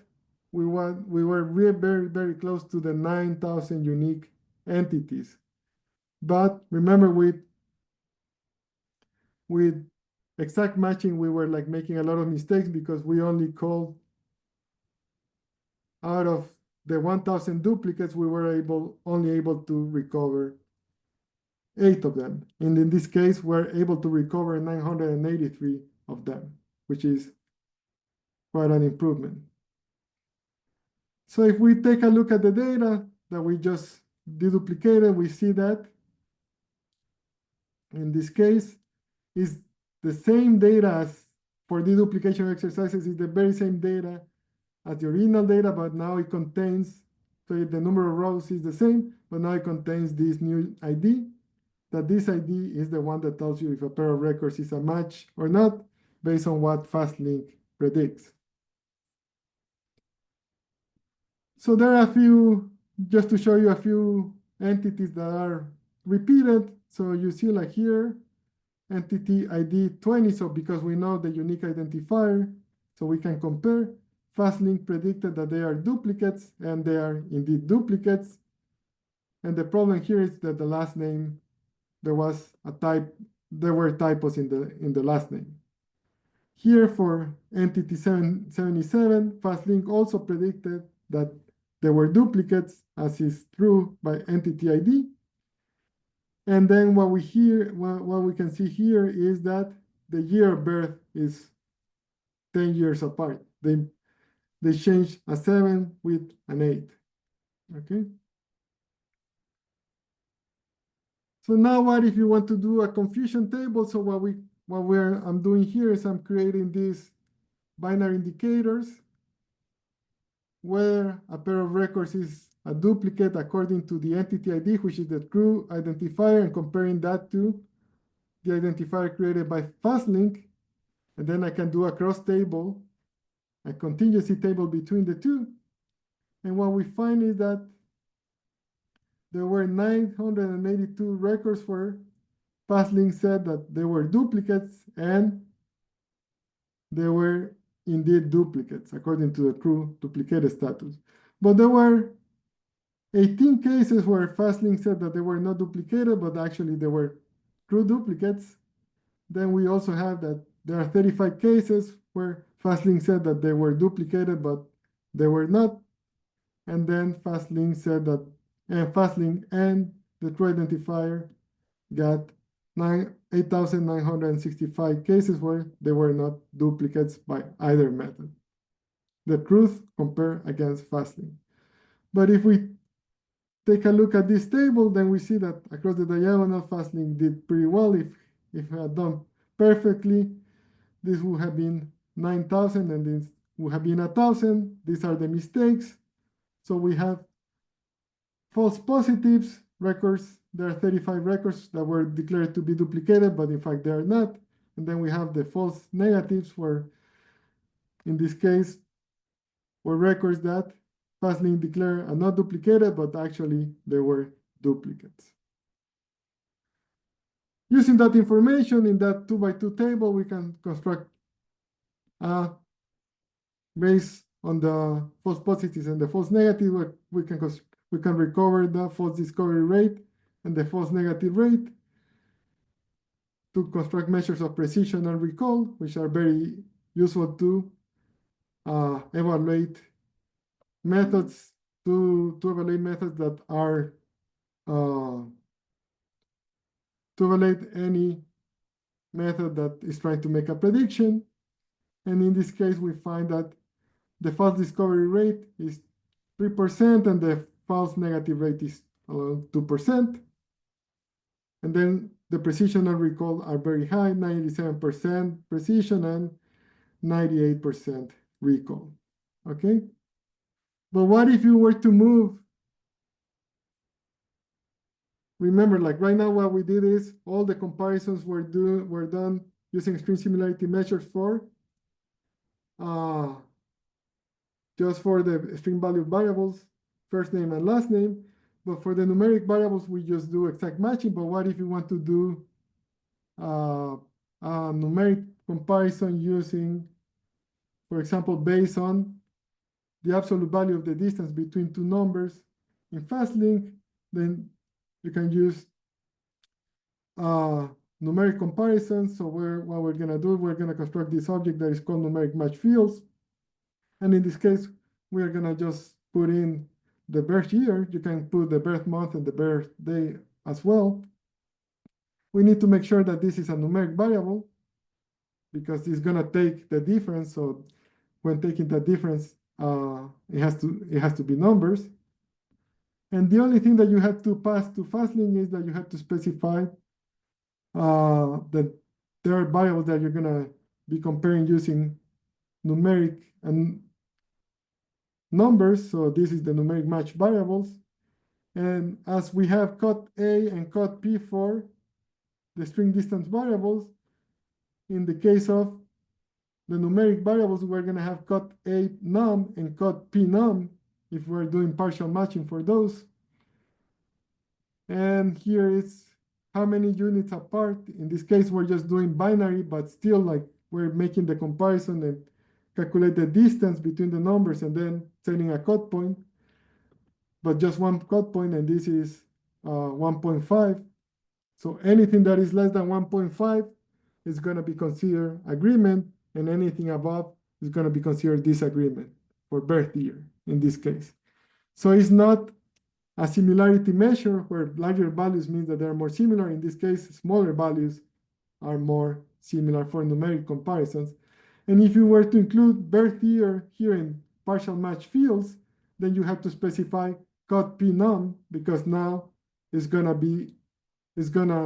we were very, very close to the 9,000 unique entities. But remember, with exact matching, we were like making a lot of mistakes because we only called out of the 1,000 duplicates, we were only able to recover 8 of them. And in this case, we're able to recover 983 of them, which is quite an improvement. So if we take a look at the data that we just deduplicated, we see that in this case is the same data as for deduplication exercises, is the very same data as the original data, but now it contains, so the number of rows is the same, but now it contains this new ID, that this ID is the one that tells you if a pair of records is a match or not, based on what fastLink predicts. So there are a few, just to show you a few entities that are repeated. So you see like here, entity ID 20, so because we know the unique identifier, so we can compare. fastLink predicted that they are duplicates, and they are indeed duplicates. And the problem here is that the last name, there were typos in the last name. Here for entity 777, fastLink also predicted that there were duplicates, as is true by entity ID. And then what we can see here is that the year of birth is 10 years apart. They changed a 7 with an 8. Okay. So now what if you want to do a confusion table? So I'm doing here is I'm creating these binary indicators where a pair of records is a duplicate according to the entity ID, which is the true identifier, and comparing that to the identifier created by fastLink. And then I can do a cross table, a contingency table between the two. And what we find is that there were 982 records where fastLink said that they were duplicates, and they were indeed duplicates according to the true duplicated status. But there were 18 cases where fastLink said that they were not duplicated, but actually they were true duplicates. Then we also have that there are 35 cases where fastLink said that they were duplicated, but they were not. And then fastLink said that, and fastLink and the true identifier got 8,965 cases where they were not duplicates by either method. The truth compared against fastLink. But if we take a look at this table, then we see that across the diagonal, fastLink did pretty well. If it had done perfectly, this would have been 9,000 and this would have been 1,000. These are the mistakes. So we have false positives records. There are 35 records that were declared to be duplicated, but in fact they are not. And then we have the false negatives, where in this case were records that fastLink declared are not duplicated, but actually they were duplicates. Using that information in that 2x2 table, we can construct based on the false positives and the false negatives, we can recover the false discovery rate and the false negative rate to construct measures of precision and recall, which are very useful to evaluate methods that are to evaluate any method that is trying to make a prediction. And in this case, we find that the false discovery rate is 3% and the false negative rate is 2%. And then the precision and recall are very high, 97% precision and 98% recall. Okay? But what if you were to move? Remember, like right now, what we did is all the comparisons were done using string similarity measures for just for the string value variables, first name and last name. But for the numeric variables, we just do exact matching. But what if you want to do a numeric comparison using, for example, based on the absolute value of the distance between two numbers in fastLink? Then you can use numeric comparisons. So what we're gonna do, we're gonna construct this object that is called numeric match fields. And in this case, we are gonna just put in the birth year. You can put the birth month and the birth day as well. We need to make sure that this is a numeric variable because it's gonna take the difference. So when taking the difference, it has to be numbers. And the only thing that you have to pass to fastLink is that you have to specify that there are variables that you're gonna be comparing using numeric and numbers. So this is the numeric match variables. And as we have cut A and cut P for the string distance variables, in the case of the numeric variables, we're gonna have cut A num and cut P num if we're doing partial matching for those. And here is how many units apart. In this case, we're just doing binary, but still like we're making the comparison and calculate the distance between the numbers and then setting a cut point, but just one cut point, and this is 1.5. So anything that is less than 1.5 is going to be considered agreement. and anything above is going to be considered disagreement for birth year in this case. So it's not a similarity measure where larger values means that they're more similar. In this case, smaller values are more similar for numeric comparisons. And if you were to include birth year here in partial match fields, then you have to specify cut p num, because now it's gonna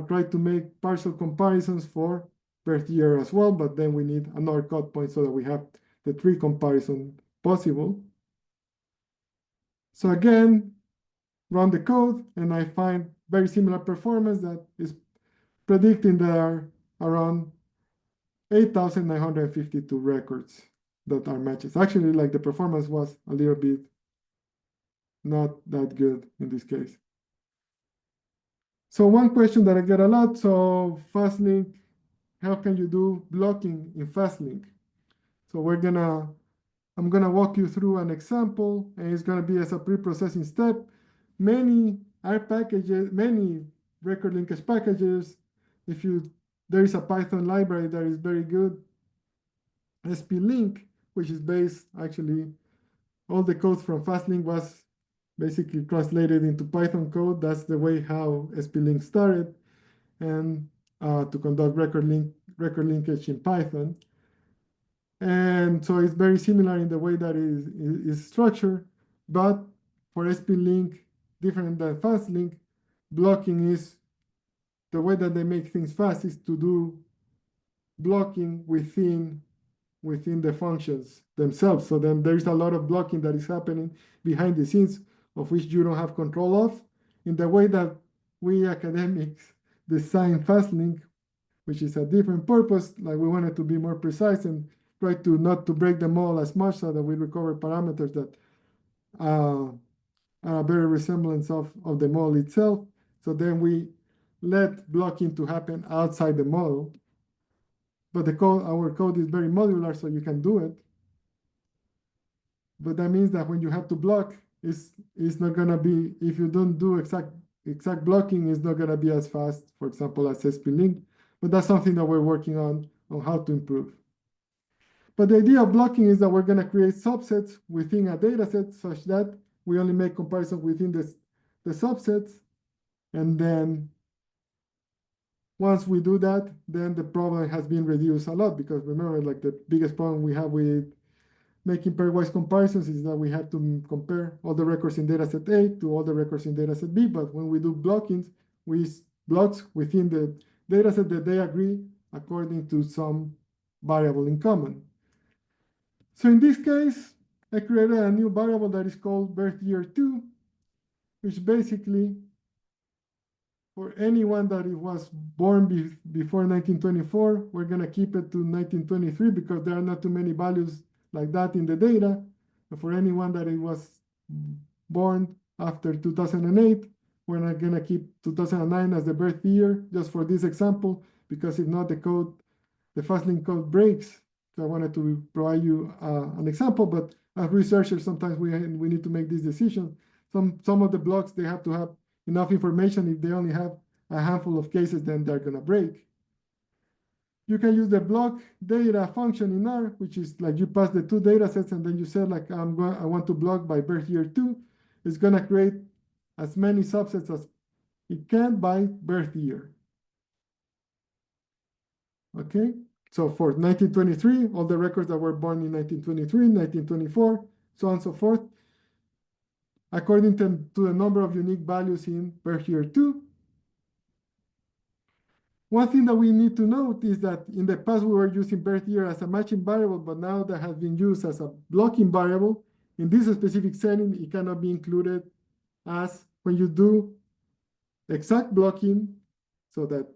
try to make partial comparisons for birth year as well, but then we need another cut point so that we have the 3 comparison possible. So again, run the code, and I find very similar performance that is predicting there are around 8,952 records that are matches. Actually, like the performance was a little bit not that good in this case. So one question that I get a lot, so fastLink, how can you do blocking in fastLink? So I'm gonna walk you through an example, and it's gonna be as a pre-processing step. Many R packages, many record linkage packages, there is a Python library that is very good, SPLink, which is based, actually, all the code from fastLink was basically translated into Python code. That's the way how SPLink started, and to conduct record linkage in Python. And so it's very similar in the way that is structured, but for SPLink, different than fastLink, blocking is the way that they make things fast is to do blocking within the functions themselves. So then there's a lot of blocking that is happening behind the scenes of which you don't have control of. In the way that we academics design fastLink, which is a different purpose, like we wanted to be more precise and try to not to break the model as much so that we recover parameters that are a better resemblance of the model itself. So then we let blocking to happen outside the model. But our code is very modular, so you can do it. But that means that when you have to block, it's not gonna be, if you don't do exact blocking, it's not gonna be as fast, for example, as SPLink. But that's something that we're working on how to improve. But the idea of blocking is that we're gonna create subsets within a data set such that we only make comparison within the subsets. And then once we do that, then the problem has been reduced a lot, because remember, like the biggest problem we have with making pairwise comparisons is that we have to compare all the records in dataset A to all the records in dataset B. But when we do blockings, we use blocks within the dataset that they agree according to some variable in common. So in this case, I created a new variable that is called birth year 2, which basically, for anyone that was born before 1924, we're going to keep it to 1923 because there are not too many values like that in the data. And for anyone that was born after 2008, we're not going to keep 2009 as the birth year, just for this example, because if not, the fastLink code breaks. So I wanted to provide you an example, but as researchers, sometimes we need to make this decision. Some of the blocks, they have to have enough information. If they only have a handful of cases, then they're gonna break. You can use the block data function in R, which is like you pass the 2 data sets and then you say like, I want to block by birth year 2. It's gonna create as many subsets as it can by birth year. Okay, so for 1923, all the records that were born in 1923, 1924, so on and so forth, according to the number of unique values in birth year 2. One thing that we need to note is that in the past we were using birth year as a matching variable, but now that has been used as a blocking variable. In this specific setting, it cannot be included as when you do exact blocking, so that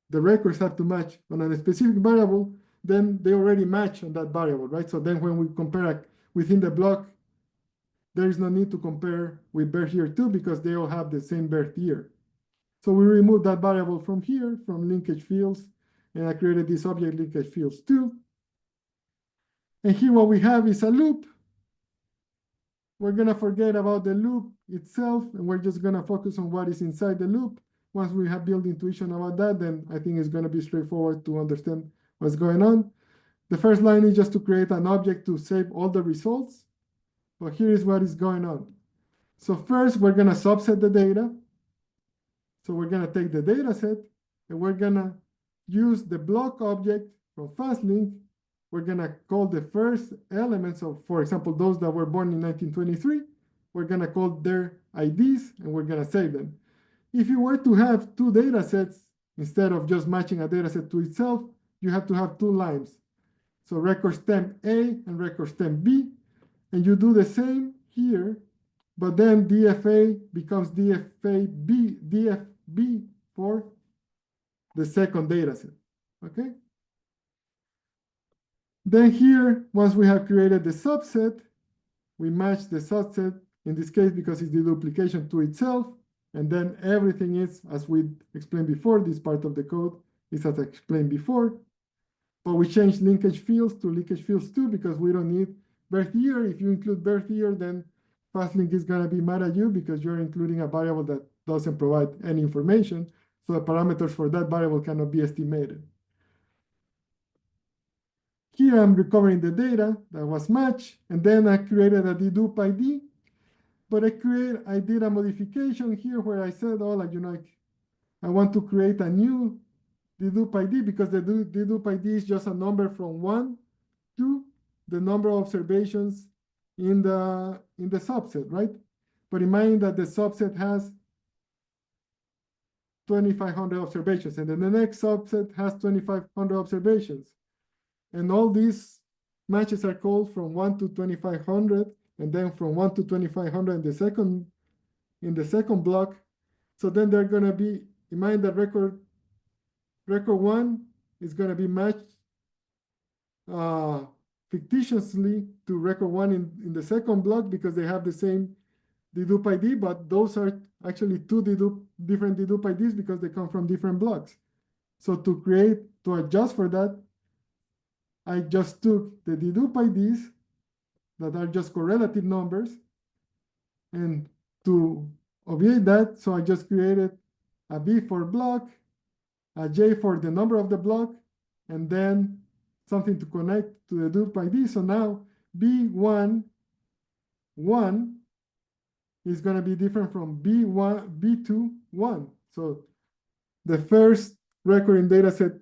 the records have to match on a specific variable, then they already match on that variable, right? So then when we compare within the block, there is no need to compare with birth year 2 because they all have the same birth year. So we remove that variable from here, from linkage fields, and I created this object linkage fields too. And here what we have is a loop. We're gonna forget about the loop itself, and we're just gonna focus on what is inside the loop. Once we have built intuition about that, then I think it's gonna be straightforward to understand what's going on. The first line is just to create an object to save all the results. But here is what is going on. So first, we're going to subset the data. So we're going to take the data set, and we're going to use the block object from fastLink. We're going to call the first elements of, for example, those that were born in 1923. We're going to call their IDs, and we're going to save them. If you were to have two data sets, instead of just matching a data set to itself, you have to have two lines. So record stamp A and record stamp B. And you do the same here, but then DFA becomes DFB for the second data set, okay? Then here, once we have created the subset, we match the subset, in this case, because it's the duplication to itself, and then everything is, as we explained before, this part of the code is as I explained before, but we change linkage fields to linkage fields too, because we don't need birth year. If you include birth year, then fastLink is gonna be mad at you because you're including a variable that doesn't provide any information, so the parameters for that variable cannot be estimated. Here I'm recovering the data that was matched, and then I created a dedupe ID, but I did a modification here where I said, oh, like, I want to create a new dedupe ID because the dedupe ID is just a number from 1 to the number of observations in the subset, right? But imagine that the subset has 2,500 observations, and then the next subset has 2,500 observations. And all these matches are called from 1 to 2,500, and then from 1 to 2,500 in the second block. So then they're gonna be, imagine that record 1 is gonna be matched fictitiously to record 1 in the second block because they have the same dedupe ID, but those are actually two different dedupe IDs because they come from different blocks. So to adjust for that, I just took the dedupe IDs that are just correlative numbers, and to obviate that, so I just created a B for block, a J for the number of the block, and then something to connect to the dedupe ID. So now B1 is going to be different from B2 1. So the first record in dataset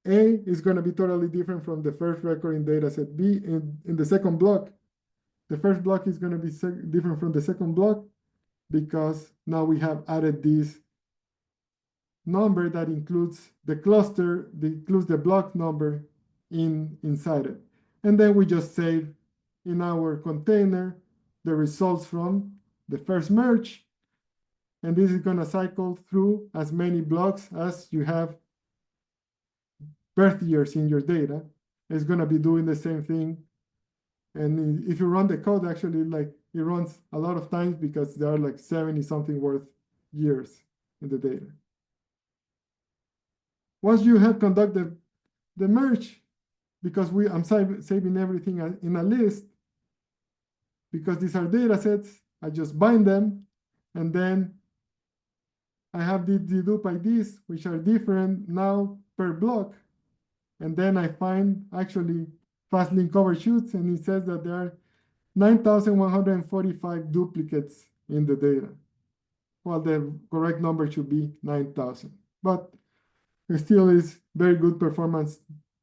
A is going to be totally different from the first record in dataset B in the second block. The first block is going to be different from the second block because now we have added this number that includes the cluster, that includes the block number inside it. And then we just save in our container the results from the first merge. And this is going to cycle through as many blocks as you have birth years in your data. It's going to be doing the same thing. And if you run the code, actually, like it runs a lot of times because there are like 70 something worth years in the data. Once you have conducted the merge, because I'm saving everything in a list, because these are data sets, I just bind them, and then I have the dedupe IDs, which are different now per block. And then I find actually fastLink overshoots, and it says that there are 9,145 duplicates in the data. Well, the correct number should be 9,000, but it still is very good performance,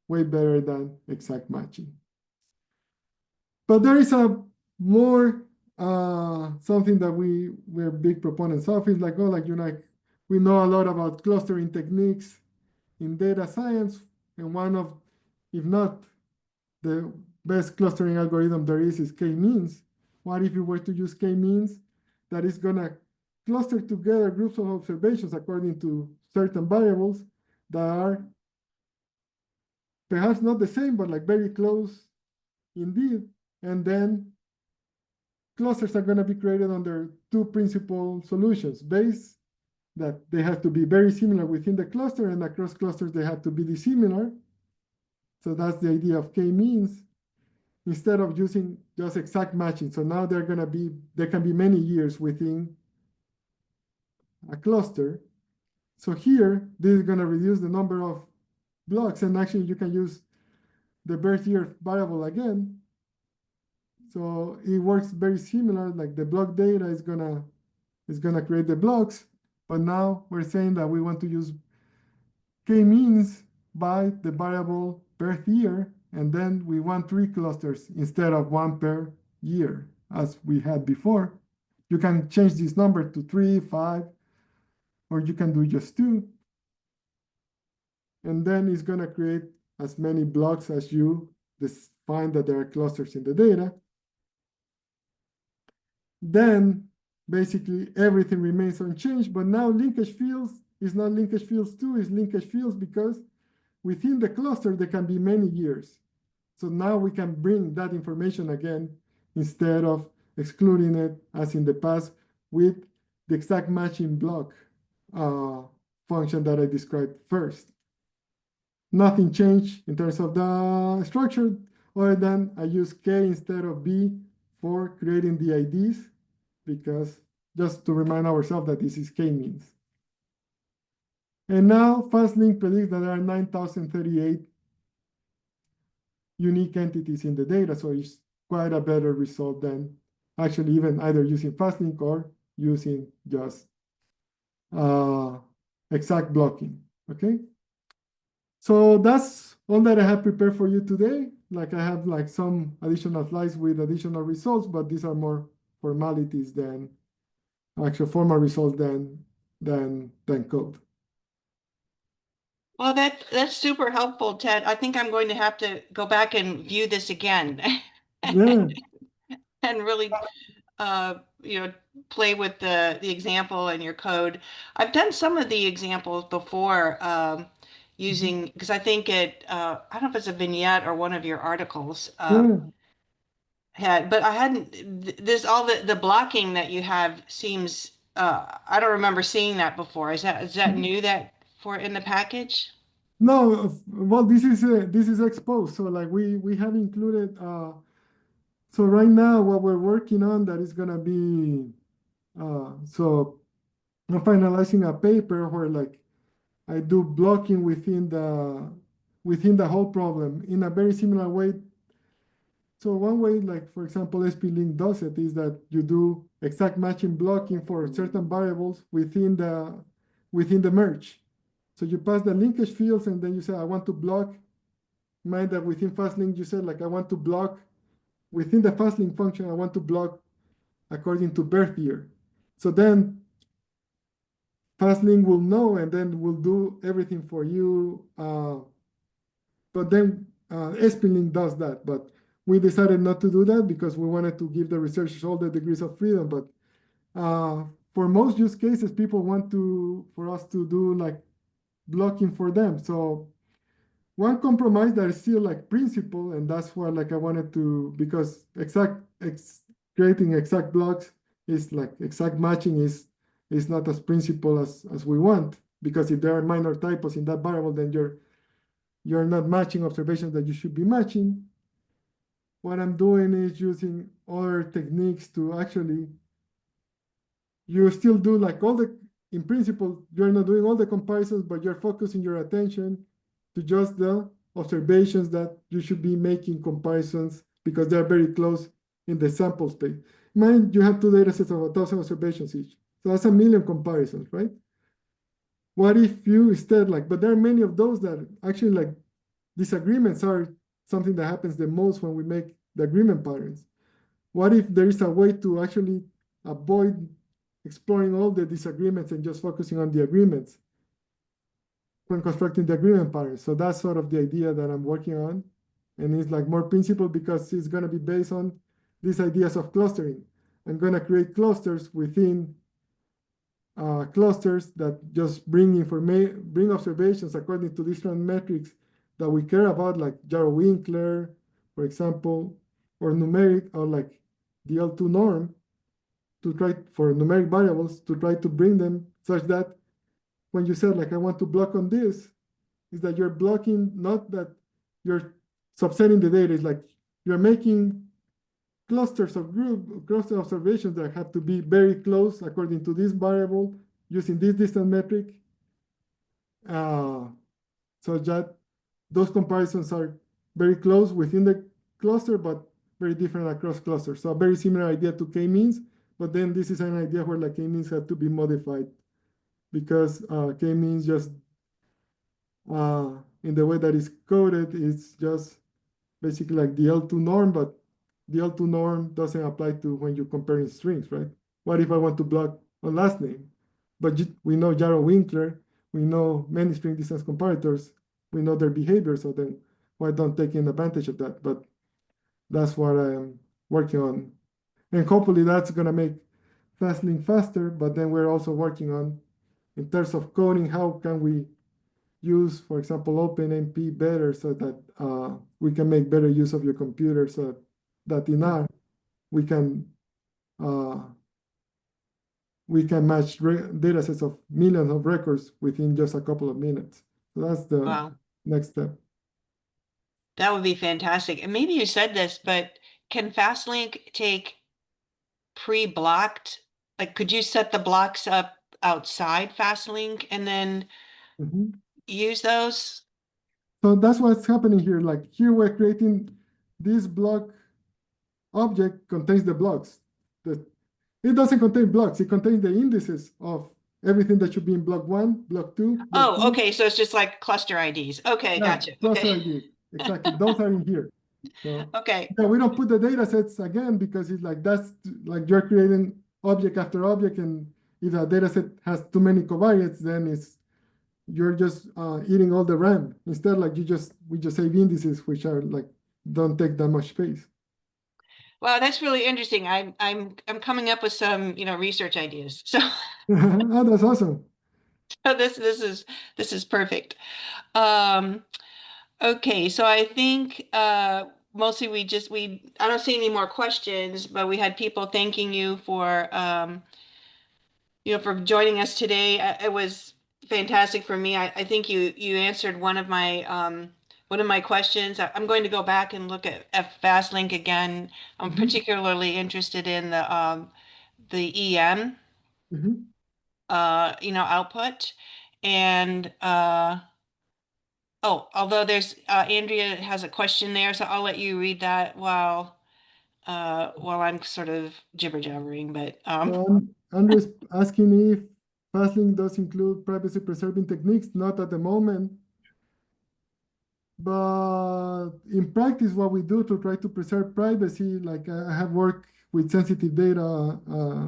way better than exact matching. But there is a more something that we're big proponents of is like, oh, like, we know a lot about clustering techniques in data science, and one of, if not the best clustering algorithm there is k-means. What if you were to use k-means that is gonna cluster together groups of observations according to certain variables that are perhaps not the same, but like very close indeed. And then clusters are gonna be created under two principal solutions based that they have to be very similar within the cluster, and across clusters they have to be dissimilar. So that's the idea of k-means, instead of using just exact matching. So now there can be many years within a cluster. So here, this is going to reduce the number of blocks, and actually you can use the birth year variable again. So it works very similar, like the block data is gonna create the blocks, but now we're saying that we want to use k-means by the variable birth year, and then we want 3 clusters instead of 1 per year, as we had before. You can change this number to 3, 5, or you can do just 2. And then it's gonna create as many blocks as you find that there are clusters in the data. Then basically everything remains unchanged, but now linkage fields is not linkage fields 2, it's linkage fields because within the cluster, there can be many years. So now we can bring that information again instead of excluding it as in the past with the exact matching block function that I described first. Nothing changed in terms of the structure other than I use K instead of B for creating the IDs, because just to remind ourselves that this is k-means. And now fastLink predicts that there are 9,038 unique entities in the data, so it's quite a better result than actually even either using fastLink or using just exact blocking, okay? So that's all that I have prepared for you today. Like I have like some additional slides with additional results, but these are more formalities than actual formal results than code. Well, that's super helpful, Ted. I think I'm going to have to go back and view this again Yeah. and really play with the example and your code. I've done some of the examples before using, because I think I don't know if it's a vignette or one of your articles Yeah. had, but I hadn't, this, all the blocking that you have seems, I don't remember seeing that before. Is that new that for in the package? No, well, this is exposed. So like we have included. So right now, what we're working on that is gonna be. So I'm finalizing a paper where like I do blocking within the whole problem in a very similar way. So one way, like for example, SP-Link does it is that you do exact matching blocking for certain variables within the merge. So you pass the linkage fields and then you say, I want to block. Mind that within fastLink, you said like, I want to block within the fastLink function, I want to block according to birth year. So then fastLink will know and then will do everything for you. But then SP-Link does that. But we decided not to do that because we wanted to give the researchers all the degrees of freedom. But for most use cases, people want for us to do like blocking for them. So one compromise that is still like principle, and that's why like I wanted to, because creating exact blocks is like exact matching is not as principle as we want, because if there are minor typos in that variable, then you're not matching observations that you should be matching. What I'm doing is using other techniques to actually, you still do like in principle, you're not doing all the comparisons, but you're focusing your attention to just the observations that you should be making comparisons because they're very close in the sample space. Mind you have two data sets of 1,000 observations each. So that's 1,000,000 comparisons, right? What if you instead but there are many of those that actually disagreements are something that happens the most when we make the agreement patterns. What if there is a way to actually avoid exploring all the disagreements and just focusing on the agreements when constructing the agreement patterns? So that's sort of the idea that I'm working on. And it's like more principle because it's going to be based on these ideas of clustering. I'm going to create clusters within clusters that just bring observations according to different metrics that we care about, like Jarrow-Winkler, for example, or numeric, or like the L2 norm, to try for numeric variables to try to bring them such that when you said like I want to block on this, is that you're blocking, not that you're subsetting the data. It's like you're making clusters of cluster observations that have to be very close according to this variable using this distance metric, so that those comparisons are very close within the cluster, but very different across clusters. So a very similar idea to k-means, but then this is an idea where like k-means had to be modified because k-means just in the way that it's coded, it's just basically like the L2 norm, but the L2 norm doesn't apply to when you're comparing strings, right? What if I want to block a last name? But we know Yarrow Winkler, we know many string distance comparators, we know their behavior, so then why don't take advantage of that? But that's what I'm working on. And hopefully that's gonna make fastLink faster, but then we're also working on, in terms of coding, how can we use, for example, OpenMP better so that we can make better use of your computer so that in R uh, we can match data sets of millions of records within just a couple of minutes. So that's the Wow, next step. that would be fantastic. And maybe you said this, but can fastLink take pre-blocked? Like, could you set the blocks up outside fastLink and then Mhm. use those? So that's what's happening here. Like here we're creating this block object contains the blocks. It doesn't contain blocks, it contains the indices of everything that should be in block one, block two, block Oh, three. okay. So it's just like cluster IDs. Okay, Yeah, gotcha. Okay. cluster ideas. Exactly. Those are in here. So Okay. yeah, we don't put the data sets again because it's like that's like you're creating object after object, and if a data set has too many covariates, then it's you're just eating all the RAM. Instead, like we just save indices which are like don't take that much space. Wow, that's really interesting. I'm coming up with some, research ideas. So, Oh, that's awesome. so this is perfect. Um, okay, so I think mostly we I don't see any more questions, but we had people thanking you for joining us today. It was fantastic for me. I think you answered one of my questions. I'm going to go back and look at FastLink again. I'm Mhm, particularly interested in the EM mhm. output. And although there's Andrea has a question there, so I'll let you read that while I'm sort of jibber jabbering. But So Andres asking if FastLink does include privacy preserving techniques. Not at the moment, but in practice, what we do to try to preserve privacy, like I have worked with sensitive data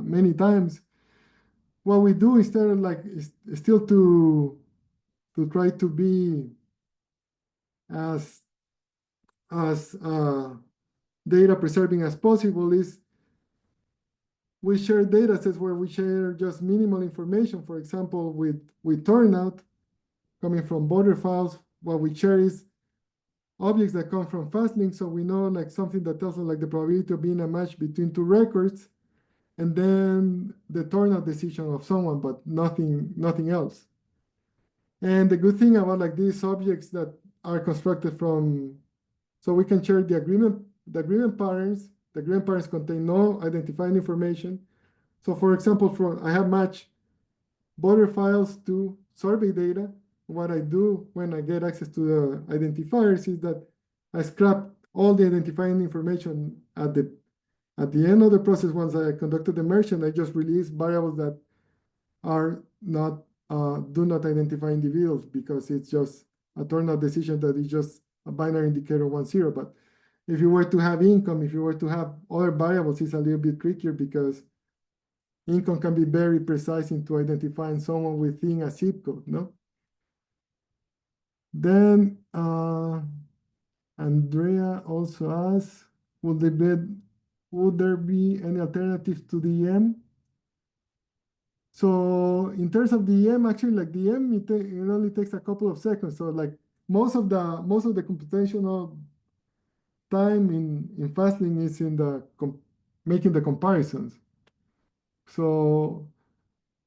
many times. What we do instead of like is still to try to be as as data preserving as possible is we share data sets where we share just minimal information. For example, with turnout coming from border files, what we share is objects that come from FastLink. So we know like something that tells us like the probability of being a match between two records, and then the turnout decision of someone, but nothing else. And the good thing about like these objects that are constructed from, so we can share the agreement patterns. The agreement patterns contain no identifying information. So for example, I have matched border files to survey data. What I do when I get access to the identifiers is that I scrap all the identifying information at the end of the process. Once I conducted the merge, and I just release variables that are not do not identify individuals because it's just a turnout decision that is just a binary indicator 1-0. But if you were to have income, if you were to have other variables, it's a little bit trickier because income can be very precise into identifying someone within a zip code, no? Then Andrea also asks, would there be any alternative to DM? So in terms of DM, actually, like DM, it only takes a couple of seconds. So like most of the computational time in FastLink is in the making the comparisons. So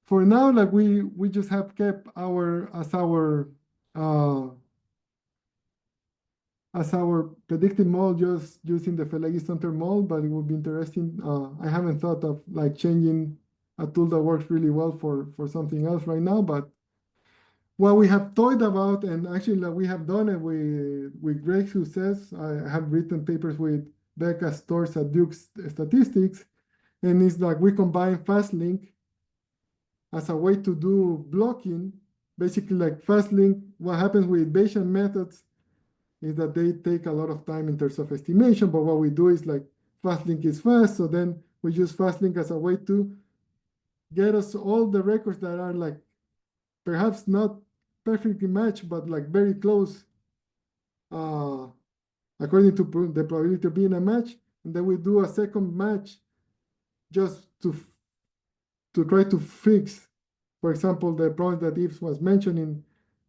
for now, like we just have kept uh, as our predictive model, just using the Feleghi-Stonter model, but it would be interesting. I haven't thought of like changing a tool that works really well for something else right now, but what we have thought about, and actually like, we have done it with great success. I have written papers with Becca Stores at Duke Statistics, and it's like we combine fastLink as a way to do blocking. Basically, like fastLink, what happens with Bayesian methods is that they take a lot of time in terms of estimation, but what we do is like fastLink is fast, so then we use fastLink as a way to get us all the records that are like perhaps not perfectly matched, but like very close uh, according to the probability of being a match. And then we do a second match just to try to fix, for example, the problems that Yves was mentioning,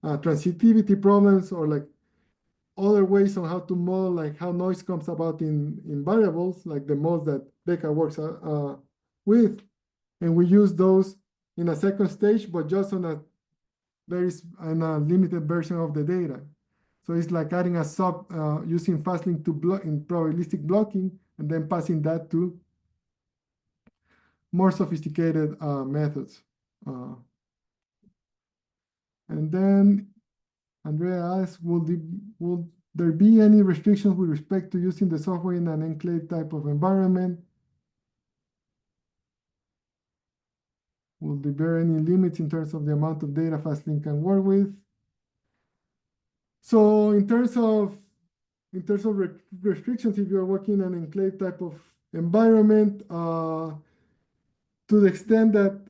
transitivity problems or like other ways on how to model like how noise comes about in variables, like the models that Becca works with. And we use those in a second stage, but just on a limited version of the data. So it's like adding a sub using fastlink to block in probabilistic blocking and then passing that to more sophisticated methods. And then Andrea asks, will there be any restrictions with respect to using the software in an enclave type of environment? Will there be any limits in terms of the amount of data fastlink can work with? So in terms of restrictions, if you're working in an enclave type of environment, to the extent that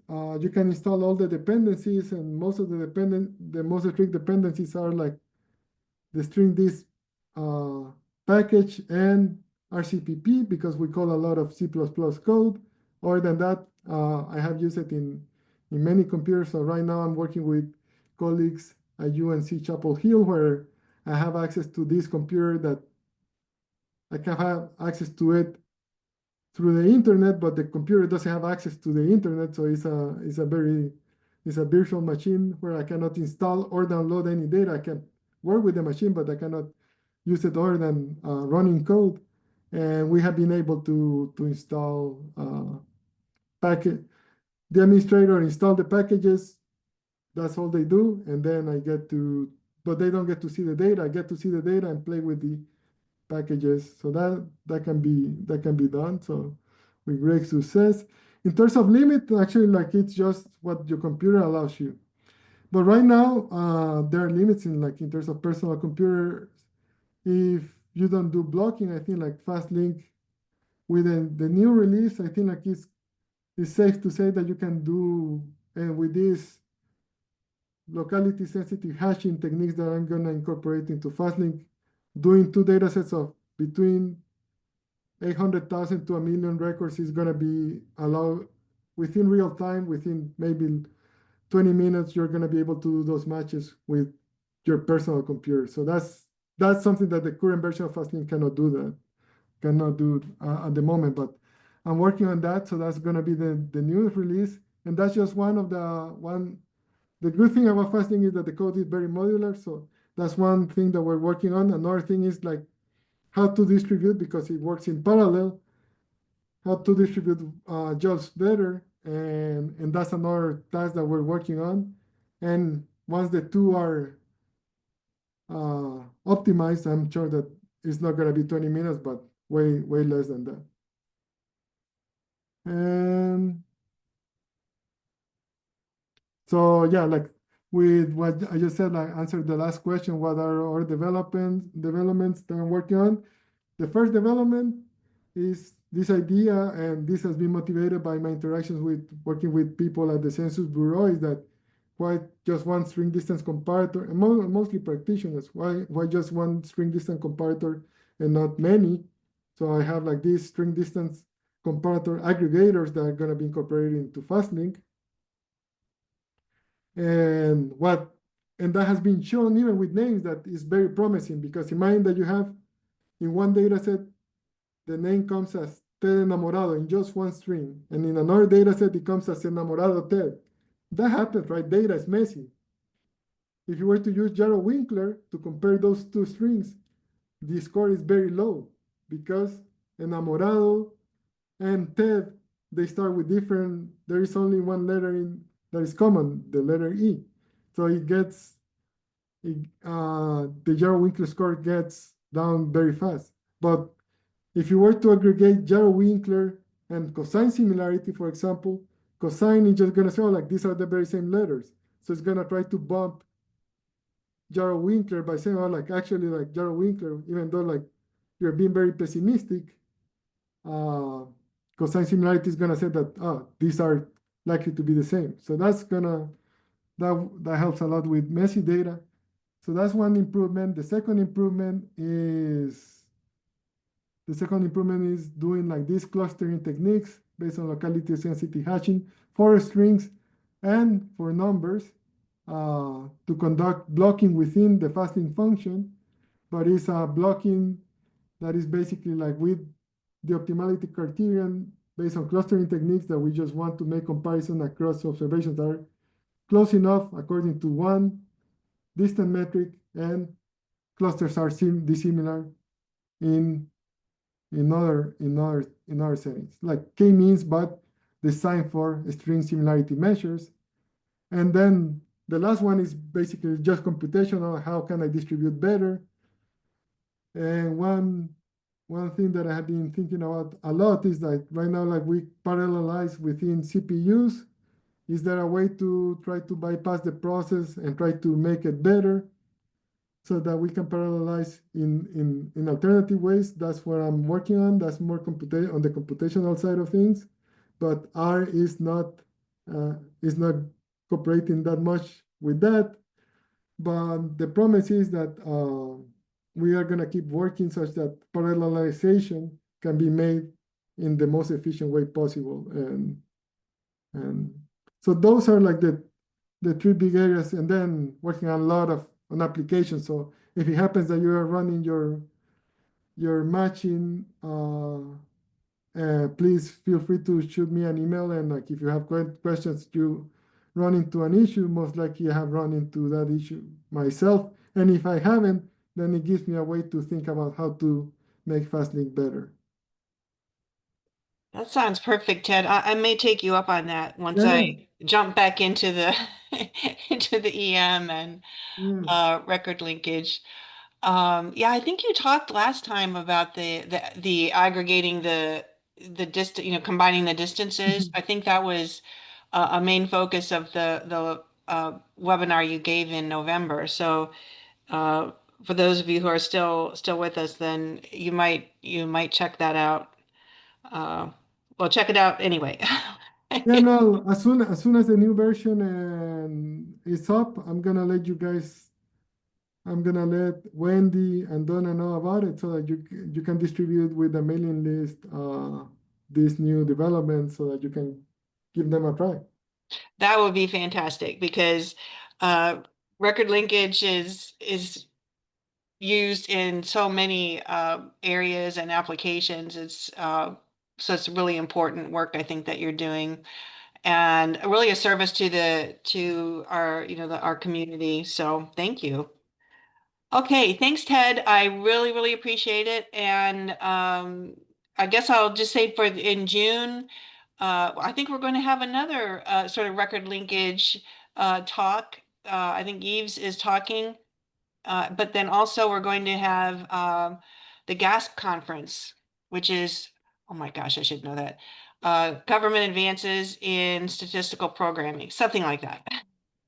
you can install all the dependencies, and most of the most strict dependencies are like the string this package and RCPP, because we call a lot of C++ code. Other than that, I have used it in many computers. So right now I'm working with colleagues at UNC Chapel Hill, where I have access to this computer that I can have access to it through the internet, but the computer doesn't have access to the internet. So it's a virtual machine where I cannot install or download any data. I can work with the machine, but I cannot use it other than running code. And we have been able to install package. The administrator install the packages. That's all they do, and then I get to, but they don't get to see the data. I get to see the data and play with the packages. So that can be done. So with great success. In terms of limit, actually, like it's just what your computer allows you. But right now, there are limits in terms of personal computers. If you don't do blocking, I think like fastlink within the new release, I think like it's safe to say that you can do, and with this locality sensitive hashing techniques that I'm gonna incorporate into fastlink, doing two data sets of between 800,000 to 1,000,000 records is gonna be allowed within real time, within maybe 20 minutes, you're gonna be able to do those matches with your personal computer. So that's something that the current version of fastlink cannot do at the moment, but I'm working on that. So that's gonna be the newest release. And that's just the good thing about fastlink is that the code is very modular. So that's one thing that we're working on. Another thing is like how to distribute, because it works in parallel, how to distribute jobs better. And that's another task that we're working on. And once the two are optimized, I'm sure that it's not going to be 20 minutes, but way less than that. And so, yeah, like with what I just said, I answered the last question, what are our developments that I'm working on? The first development is this idea, and this has been motivated by my interactions with working with people at the Census Bureau, is that why just one string distance comparator, and mostly practitioners, why just one string distance comparator and not many? So I have like these string distance comparator aggregators that are going to be incorporated into fastlink. And that has been shown even with names that is very promising, because imagine that you have in one data set, the name comes as Ted Enamorado in just one string. And in another data set, it comes as Enamorado Ted. That happens, right? Data is messy. If you were to use Jaro Winkler to compare those two strings, the score is very low, because Enamorado and Ted, they start with different, there is only one letter that is common, the letter E. So it gets the Jarrow-Winkler score gets down very fast. But if you were to aggregate Jarrow-Winkler and cosine similarity, for example, cosine is just going to say, oh, like these are the very same letters. So it's going to try to bump Jarrow-Winkler by saying, oh, like actually, like Jarrow-Winkler, even though like you're being very pessimistic, uh, cosine similarity is going to say that, oh, these are likely to be the same. So that helps a lot with messy data. So that's one improvement. The second improvement is doing like these clustering techniques based on locality sensitive hashing for strings and for numbers to conduct blocking within the fastLink function, but it's a blocking that is basically like with the optimality criterion based on clustering techniques that we just want to make comparison across observations that are close enough according to one distant metric and clusters are dissimilar in other settings, like k-means, but designed for string similarity measures. And then the last one is basically just computational. How can I distribute better? And one thing that I have been thinking about a lot is that right now, like we parallelize within CPUs. Is there a way to try to bypass the process and try to make it better so that we can parallelize in alternative ways? That's what I'm working on. That's more on the computational side of things. But R is not cooperating that much with that. But the promise is that we are going to keep working such that parallelization can be made in the most efficient way possible. And so those are like the three big areas, and then working on a lot of on applications. So if it happens that you are running your matching, please feel free to shoot me an email. And like if you have questions, you run into an issue, most likely I have run into that issue myself. And if I haven't, then it gives me a way to think about how to make FastLink better. That sounds perfect, Ted. I may take you up on that once Yeah, yeah, I jump back into the into the EM and yeah. record linkage. Yeah, I think you talked last time about the aggregating the distance, combining the distances. I think that was a main focus of the webinar you gave in November. So uh, for those of you who are still with us, then you might check that out. Uh, well, check it out anyway. Yeah, no, as soon as the new version is up, I'm gonna let Wendy and Donna know about it so that you can distribute with the mailing list these new developments so that you can give them a try. That would be fantastic because uh, record linkage is used in so many areas and applications. So it's really important work I think that you're doing, and really a service to our our community. So thank you. Okay, thanks, Ted. I really appreciate it, and I guess I'll just say for in June, I think we're going to have another sort of record linkage talk. I think Yves is talking. But then also we're going to have the GASP conference, which is, oh my gosh, I should know that. Government Advances in Statistical Programming, something like that.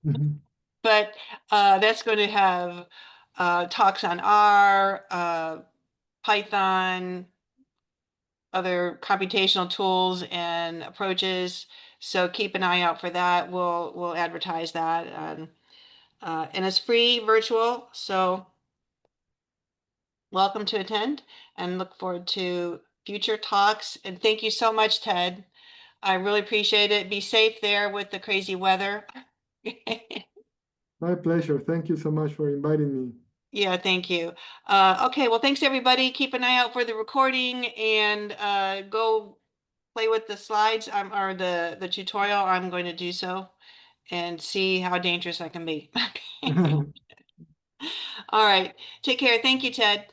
Mhm. But that's going to have talks on R, Python, other computational tools and approaches. So keep an eye out for that. We'll advertise that. And it's free, virtual. So welcome to attend and look forward to future talks. And thank you so much, Ted. I really appreciate it. Be safe there with the crazy weather. My pleasure. Thank you so much for inviting me. Yeah, thank you. Okay, well, thanks everybody. Keep an eye out for the recording and go play with the slides or the tutorial. I'm going to do so and see how dangerous I can be. All right. Take care. Thank you, Ted.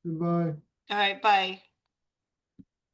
Goodbye. All right. Bye.